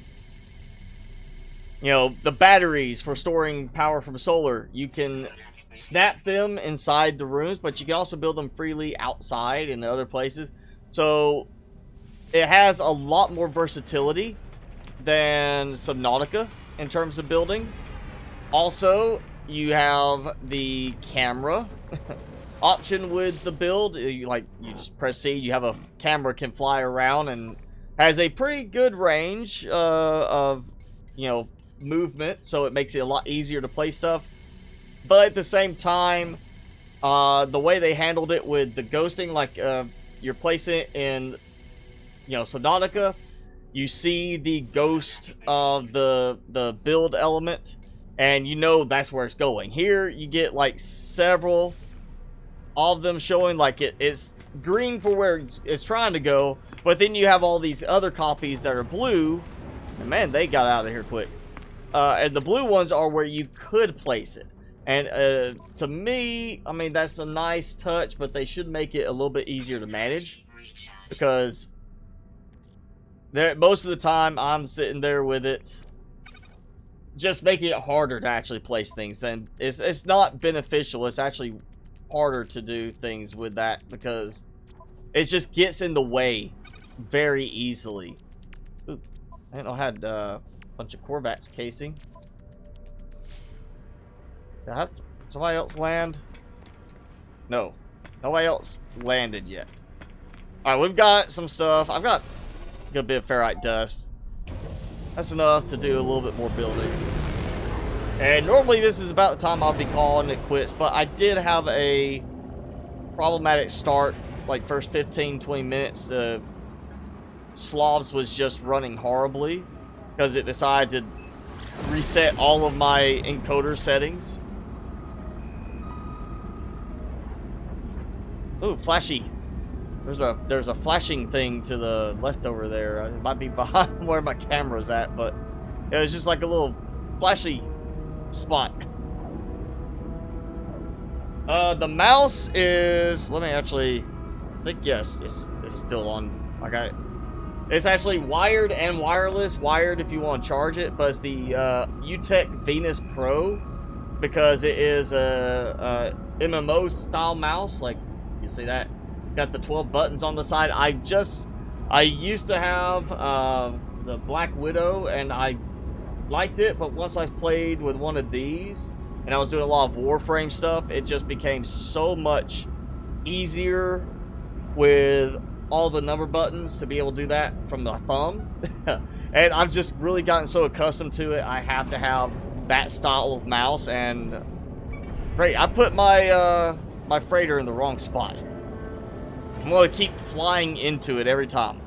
you know, the batteries for storing power from solar. You can snap them inside the rooms, but you can also build them freely outside in other places. So it has a lot more versatility than Subnautica in terms of building. Also, you have the camera option with the build. You just press C, you have a camera can fly around and has a pretty good range of, you know, movement, so it makes it a lot easier to play stuff. But at the same time, the way they handled it with the ghosting, like you're placing it in, you know, Subnautica, you see the ghost of the build element, and you know that's where it's going. Here, you get like several of them showing like it's green for where it's trying to go, but then you have all these other copies that are blue, and man, they got out of here quick. And the blue ones are where you could place it. And to me, I mean, that's a nice touch, but they should make it a little bit easier to manage, because most of the time I'm sitting there with it, just making it harder to actually place things. Then it's not beneficial. It's actually harder to do things with that because it just gets in the way very easily. Ooh, I didn't know I had a bunch of Corvax casing. Did I have somebody else land? No, nobody else landed yet. Alright, we've got some stuff. I've got a good bit of ferrite dust. That's enough to do a little bit more building. And normally this is about the time I'll be calling it quits, but I did have a problematic start, like first 15-20 minutes. Slobs was just running horribly because it decided to reset all of my encoder settings. Ooh, flashy. There's a flashing thing to the left over there. It might be behind where my camera's at, but it was just like a little flashy spot. The mouse is, let me actually think, yes, it's still on. I got it. It's actually wired and wireless. Wired if you want to charge it, but it's the UTech Venus Pro, because it is a MMO style mouse. Like, you see that? It's got the 12 buttons on the side. I used to have the Black Widow, and I liked it, but once I played with one of these, and I was doing a lot of Warframe stuff, it just became so much easier with all the number buttons to be able to do that from the thumb. And I've just really gotten so accustomed to it, I have to have that style of mouse. And great, I put my my freighter in the wrong spot. I'm going to keep flying into it every time.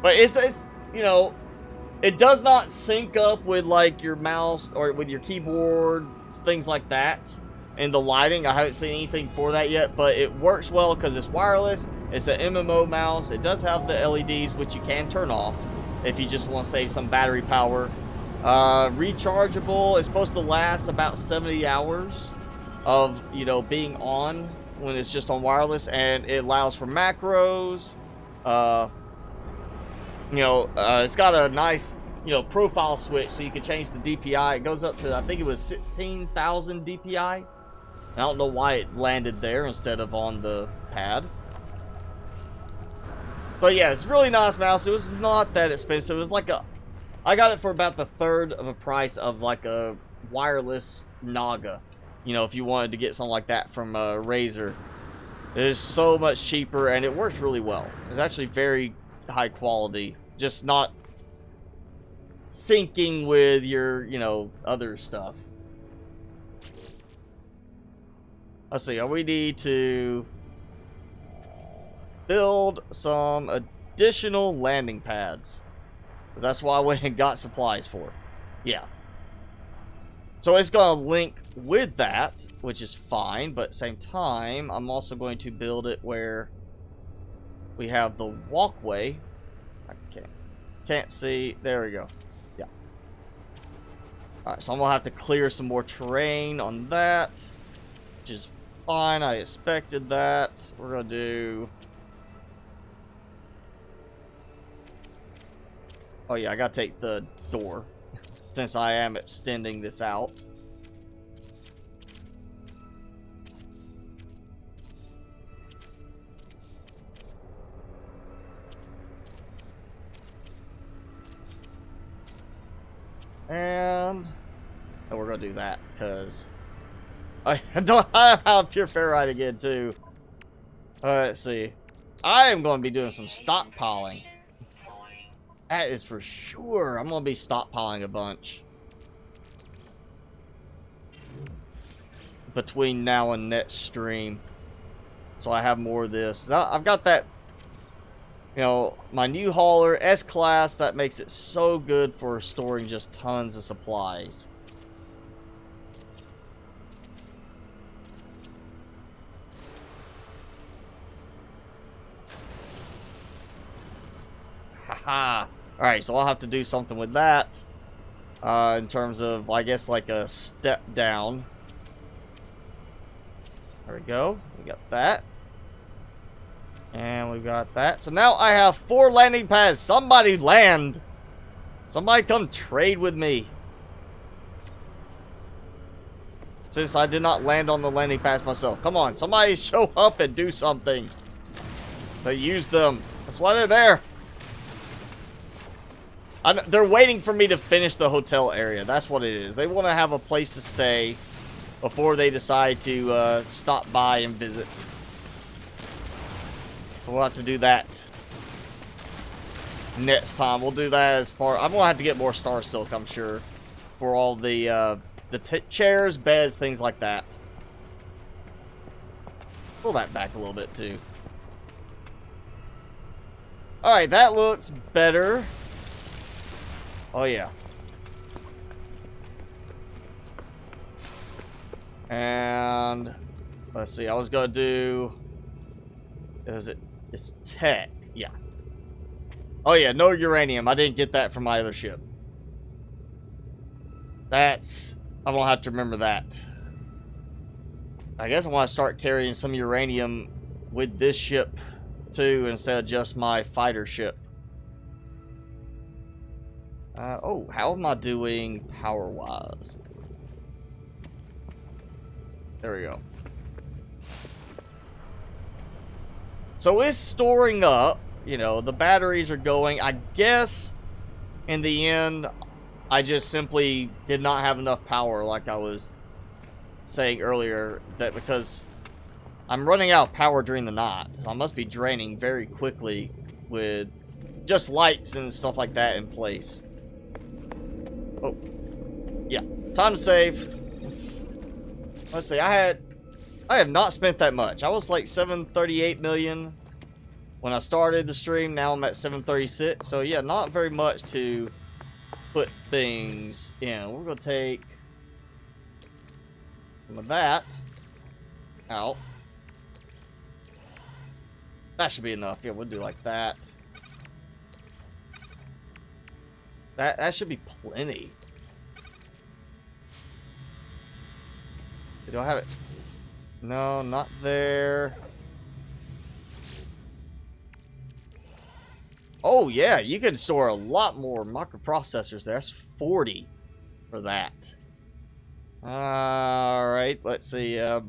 But it's you know, it does not sync up with like your mouse or with your keyboard, things like that. And the lighting, I haven't seen anything for that yet, but it works well because it's wireless. It's an MMO mouse. It does have the LEDs, which you can turn off if you just want to save some battery power. Rechargeable. It's supposed to last about 70 hours of, you know, being on when it's just on wireless, and it allows for macros. You know, it's got a nice, you know, profile switch, so you can change the DPI. It goes up to, I think it was 16,000 DPI. I don't know why it landed there instead of on the pad. So yeah, it's a really nice mouse. It was not that expensive. It was like I got it for about the third of a price of like a wireless Naga. You know, if you wanted to get something like that from Razer. It is so much cheaper, and it works really well. It's actually very high quality. Just not syncing with your, you know, other stuff. Let's see. We need to build some additional landing pads. Because that's why I went and got supplies for. Yeah. So it's going to link with that, which is fine. But at the same time, I'm also going to build it where we have the walkway. I can't see. There we go. Yeah. Alright, so I'm going to have to clear some more terrain on that. Which is fine. I expected that. We're going to do... Oh yeah, I gotta take the door, since I am extending this out. And we're gonna do that, because I don't have a pure ferrite again, too. Let's see. I am going to be doing some stockpiling. That is for sure. I'm going to be stockpiling a bunch. Between now and next stream. So I have more of this. Now, I've got that, you know, my new hauler, S-Class, that makes it so good for storing just tons of supplies. Haha. Alright, so I'll have to do something with that. In terms of, I guess, like a step down. There we go. We got that. And we got that. So now I have 4 landing pads. Somebody land. Somebody come trade with me. Since I did not land on the landing pads myself. Come on, somebody show up and do something. They use them. That's why they're there. They're waiting for me to finish the hotel area. That's what it is. They want to have a place to stay before they decide to stop by and visit. So we'll have to do that next time. We'll do that as part. I'm going to have to get more star silk, I'm sure, for all the chairs, beds, things like that. Pull that back a little bit, too. Alright, that looks better. Oh, yeah. And let's see. I was going to do... It's tech. Yeah. Oh, yeah. No uranium. I didn't get that from my other ship. That's... I'm going to have to remember that. I guess I want to start carrying some uranium with this ship, too, instead of just my fighter ship. Oh, how am I doing power-wise? There we go. So it's storing up. You know, the batteries are going. I guess, in the end, I just simply did not have enough power, like I was saying earlier, that because I'm running out of power during the night. So I must be draining very quickly with just lights and stuff like that in place. Oh, yeah. Time to save. Let's see. I have not spent that much. I was like 738 million when I started the stream. Now I'm at 736. So yeah, not very much to put things in. We're gonna take some of that out. That should be enough. Yeah, we'll do like that. That should be plenty. Do I have it? No, not there. Oh, yeah, you can store a lot more microprocessors there. That's 40 for that. Alright, let's see. What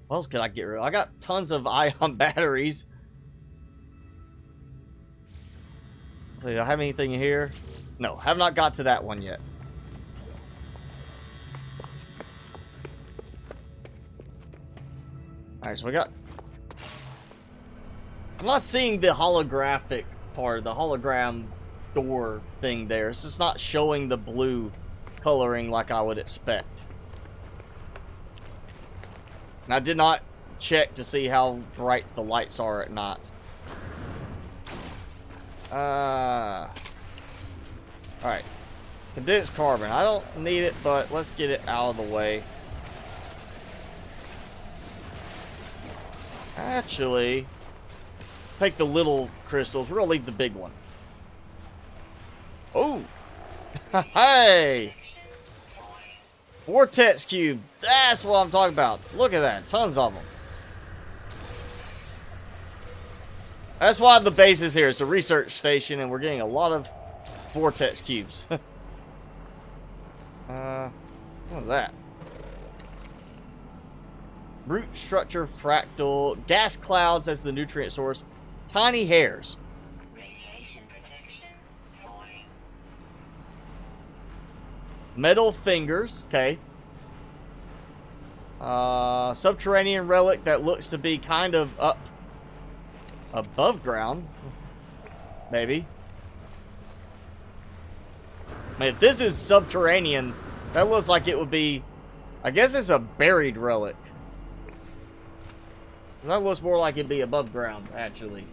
else can I get rid of? I got tons of ion batteries. Do I have anything here? No, have not got to that one yet. Alright, so we got... I'm not seeing the holographic part, the hologram door thing there. It's just not showing the blue coloring like I would expect. And I did not check to see how bright the lights are at night. Alright. Condensed carbon. I don't need it, but let's get it out of the way. Actually, take the little crystals. We're gonna leave the big one. Oh! Hey! Vortex cube. That's what I'm talking about. Look at that. Tons of them. That's why the base is here. It's a research station, and we're getting a lot of vortex cubes. What is that? Root structure fractal. Gas clouds as the nutrient source. Tiny hairs. Radiation protection falling. Metal fingers. Okay. Subterranean relic that looks to be kind of up above ground. Maybe. I mean, if this is subterranean, that looks like it would be... I guess it's a buried relic. That looks more like it'd be above ground, actually.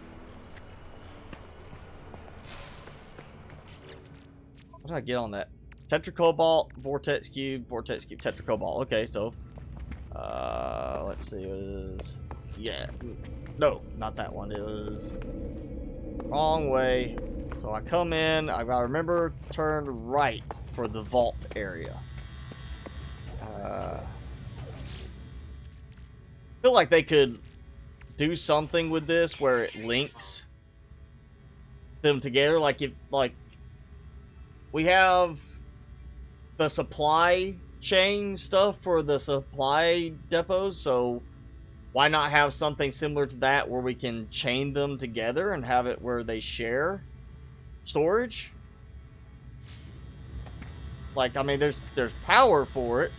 What did I get on that? Tetracobalt, vortex cube, tetracobalt. Okay, so... let's see, what it is... Yeah. No, not that one. It was... wrong way. So I come in, I gotta remember, turn right for the vault area. I feel like they could do something with this where it links them together. Like if, like, we have the supply chain stuff for the supply depots, so why not have something similar to that where we can chain them together and have it where they share storage? Like, I mean, there's power for it.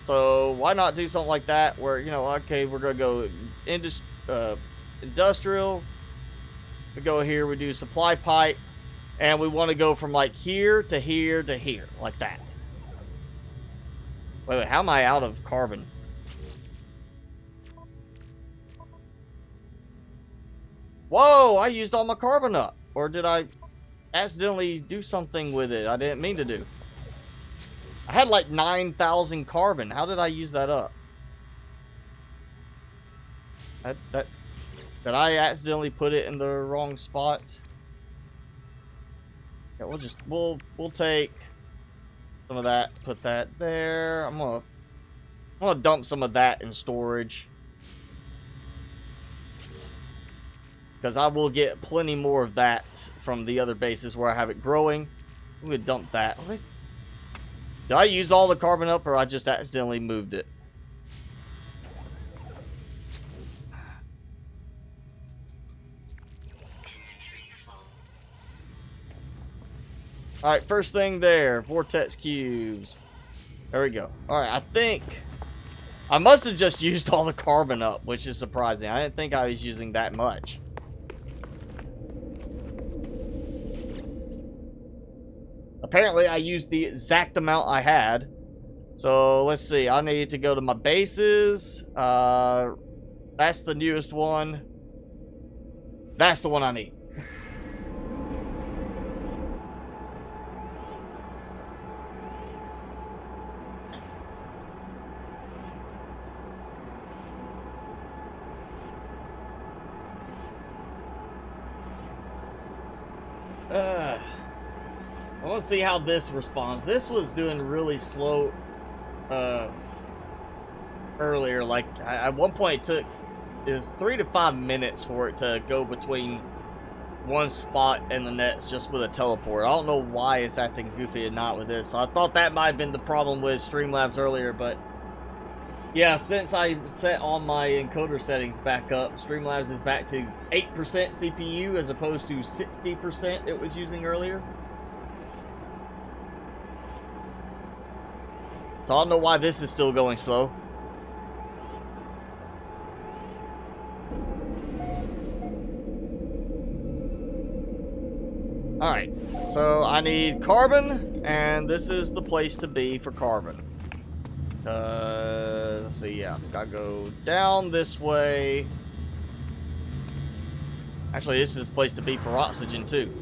So why not do something like that where, you know, okay, we're going to go industrial. We go here, we do supply pipe, and we want to go from like here to here to here, like that. Wait, how am I out of carbon? Whoa, I used all my carbon up. Or did I accidentally do something with it I didn't mean to do? I had like 9,000 carbon. How did I use that up? Did I accidentally put it in the wrong spot? Yeah, we'll take some of that, put that there. I'm gonna dump some of that in storage, because I will get plenty more of that from the other bases where I have it growing. I'm gonna dump that. Did I use all the carbon up, or I just accidentally moved it? Alright, first thing there. Vortex cubes. There we go. Alright, I think I must have just used all the carbon up, which is surprising. I didn't think I was using that much. Apparently, I used the exact amount I had. So, let's see. I need to go to my bases. That's the newest one. That's the one I need. I want to see how this responds. This was doing really slow earlier. Like, at one point it was 3 to 5 minutes for it to go between one spot and the next just with a teleport. I don't know why it's acting goofy and not with this. I thought that might have been the problem with Streamlabs earlier, but yeah, since I set all my encoder settings back up, Streamlabs is back to 8% CPU as opposed to 60% it was using earlier. So I don't know why this is still going slow. Alright, so I need carbon, and this is the place to be for carbon. Let's see, yeah, gotta go down this way. Actually, this is the place to be for oxygen too.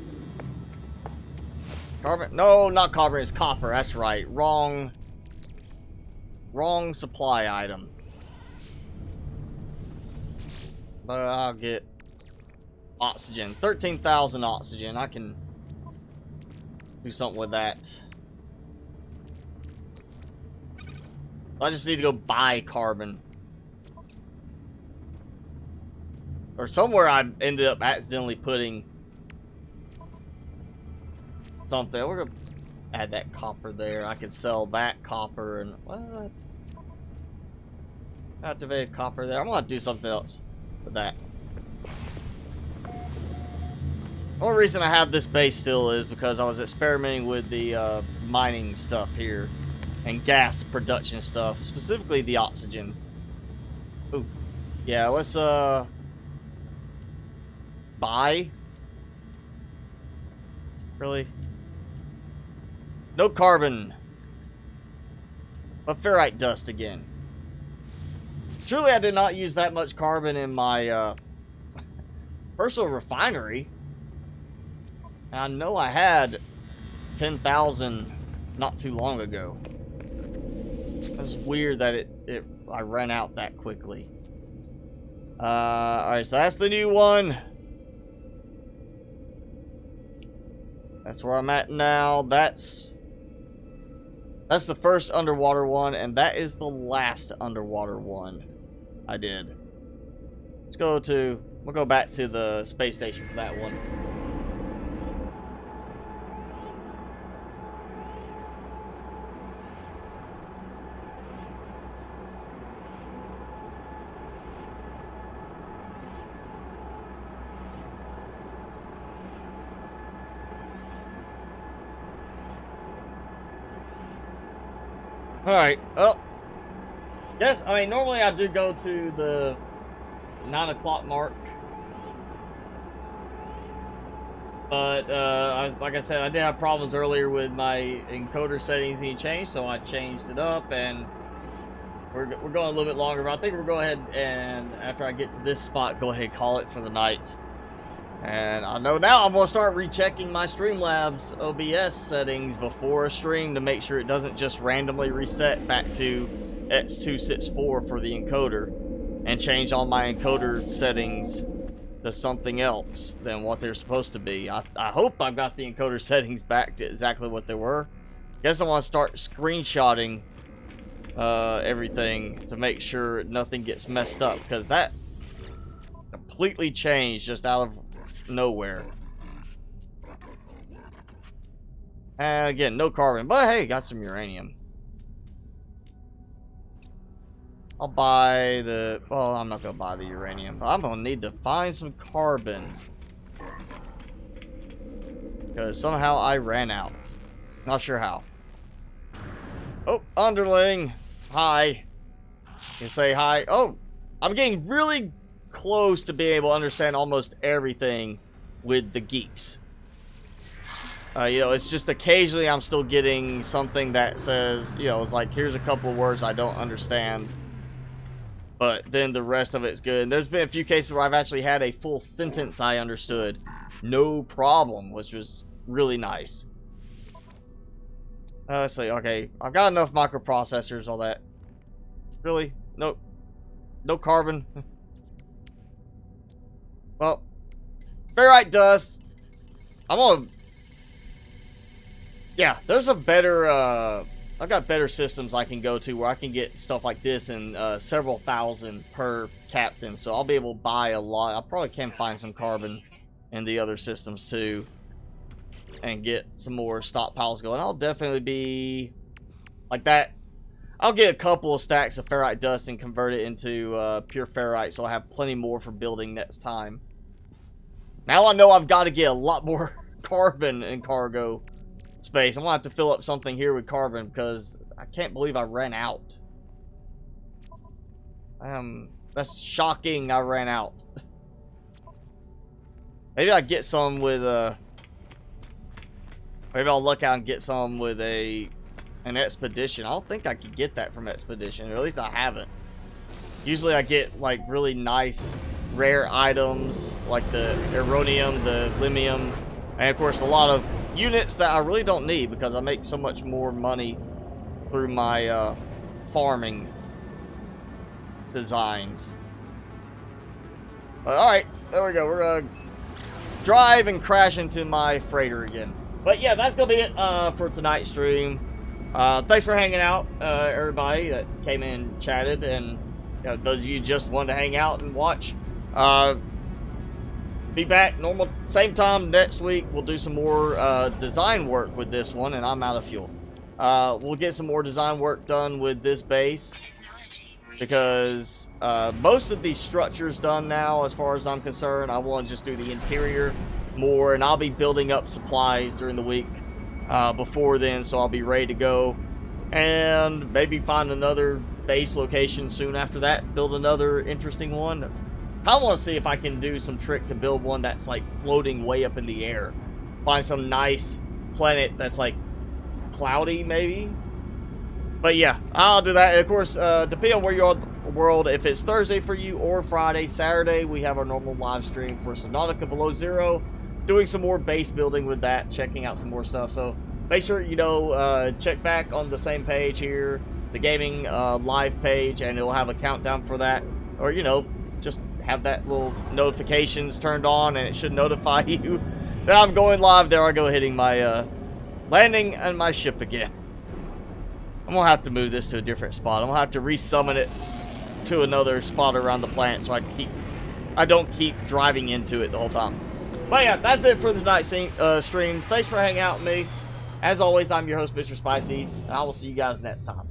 Carbon? No, not carbon. It's copper. That's right. Wrong supply item. But I'll get oxygen. 13,000 oxygen. I can do something with that. I just need to go buy carbon. Or somewhere I ended up accidentally putting something. We're gonna add that copper there. I could sell that copper and what? Activate copper there. I'm gonna do something else with that. The only reason I have this base still is because I was experimenting with the mining stuff here and gas production stuff, specifically the oxygen. Ooh, yeah. Let's buy. Really? No carbon. But ferrite dust again. Truly, I did not use that much carbon in my personal refinery. And I know I had 10,000 not too long ago. It's weird that I ran out that quickly. Alright, so that's the new one. That's where I'm at now. That's the first underwater one, and that is the last underwater one I did. We'll go back to the space station for that one. Alright, oh. Yes, I mean, normally I do go to the 9 o'clock mark. But, like I said, I did have problems earlier with my encoder settings being changed, so I changed it up, and we're going a little bit longer. But I think we'll go ahead and, after I get to this spot, go ahead and call it for the night. And I know now I'm going to start rechecking my Streamlabs OBS settings before a stream to make sure it doesn't just randomly reset back to X264 for the encoder and change all my encoder settings to something else than what they're supposed to be. I hope I've got the encoder settings back to exactly what they were. Guess I want to start screenshotting everything to make sure nothing gets messed up, because that completely changed just out of nowhere. And again, no carbon, but hey, got some uranium. I'll buy the, well, I'm not gonna buy the uranium, but I'm gonna need to find some carbon because somehow I ran out. Not sure how. Oh, underling, hi. You can say hi. Oh, I'm getting really close to being able to understand almost everything with the geeks. You know, it's just occasionally I'm still getting something that says, you know, it's like, here's a couple of words I don't understand, but then the rest of it's good. And there's been a few cases where I've actually had a full sentence I understood, no problem, which was really nice. Let's see, okay, I've got enough microprocessors, all that. Really? No carbon. Well, ferrite dust. I'm gonna... Yeah, there's a better... I've got better systems I can go to where I can get stuff like this in several thousand per captain. So I'll be able to buy a lot. I probably can find some carbon in the other systems too. And get some more stockpiles going. I'll definitely be... like that. I'll get a couple of stacks of ferrite dust and convert it into pure ferrite, so I'll have plenty more for building next time. Now I know I've got to get a lot more carbon in cargo space. I'm going to have to fill up something here with carbon because I can't believe I ran out. That's shocking I ran out. Maybe I get some with maybe I'll look out and get some with a an Expedition. I don't think I could get that from Expedition, or at least I haven't. Usually I get like really nice rare items like the Aeronium, the Limium, and of course a lot of units that I really don't need because I make so much more money through my farming designs. But alright, there we go. We're gonna drive and crash into my freighter again. But yeah, that's gonna be it for tonight's stream. Thanks for hanging out, everybody that came in and chatted, and those of you just wanted to hang out and watch. Be back normal same time next week. We'll do some more design work with this one, and I'm out of fuel. We'll get some more design work done with this base because most of these structures done now, as far as I'm concerned. I want to just do the interior more, and I'll be building up supplies during the week before then, so I'll be ready to go, and maybe find another base location soon after that, build another interesting one. I want to see if I can do some trick to build one that's like floating way up in the air, find some nice planet that's like cloudy maybe. But yeah, I'll do that. Of course, depending on where you are in the world, if it's Thursday for you or Friday, Saturday, we have our normal live stream for Subnautica Below Zero, doing some more base building with that, checking out some more stuff. So make sure, check back on the same page here, the gaming live page, and it'll have a countdown for that. Or, just have that little notifications turned on, and it should notify you that I'm going live. There I go, hitting my landing on my ship again. I'm gonna have to move this to a different spot. I'm gonna have to resummon it to another spot around the planet so I don't keep driving into it the whole time. But yeah, that's it for tonight's stream. Thanks for hanging out with me. As always, I'm your host, Mr. Spicy, and I will see you guys next time.